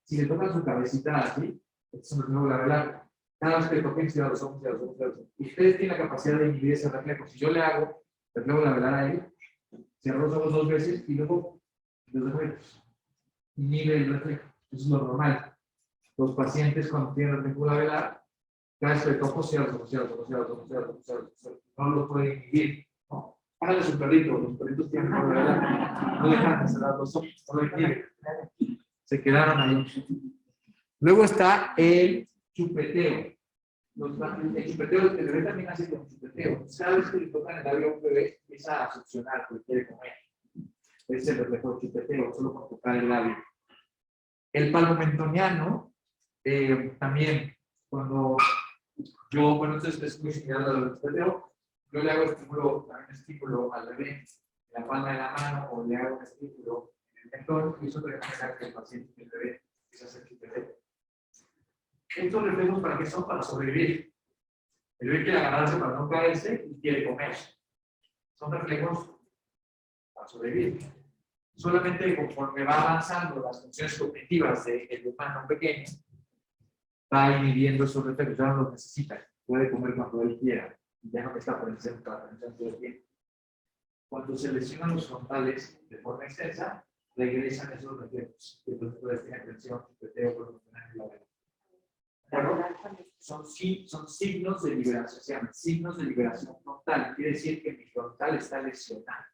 Si le tocan su cabecita así, es un reflejo labial. Cada vez que le toquen, cierra los ojos, cierra los ojos, cierra los ojos. Ustedes tienen la capacidad de inhibir ese reflejo. Si yo le hago reflejo labial a él, cierro los ojos 2 veces y luego los dejo. Inhibe el reflejo. Eso es lo normal. Los pacientes cuando tienen reflejo labial, cada vez que le toco, cierra los ojos, cierra los ojos, cierra los ojos, cierra los ojos, cierra los ojos. No lo pueden inhibir. ¿No? Háganle su perrito. Los perritos tienen reflejo labial. No dejan de cerrar los ojos, no lo inhiben. Se quedaron ahí. Luego está el chupeteo. El chupeteo, el bebé también hace con chupeteo. Cada vez que le tocan el labio a un bebé, empieza a succionar porque quiere comer. Ese es el reflejo del chupeteo, solo con tocar el labio. El palmomentoniano, también, cuando yo, bueno, entonces es muy similar al chupeteo, yo le hago estímulo al bebé en la palma de la mano o le hago un estímulo en el mentón y eso puede generar que el paciente y el bebé empiece a hacer chupeteo. Estos reflejos, ¿para qué son? Para sobrevivir. El bebé quiere agarrarse para no caerse y quiere comer. Son reflejos para sobrevivir. Solamente conforme va avanzando las funciones cognitivas del humano pequeño, va inhibiendo esos reflejos, ya no los necesita. Puede comer cuando él quiera. Ya no está por el centro de la atención todo el tiempo. Cuando se lesionan los frontales de forma extensa, regresan esos reflejos. Entonces puedes tener atención, chupeteo, proporcionar la verdad. Claro, son signos de liberación, se llaman signos de liberación frontal. Quiere decir que mi frontal está lesionado.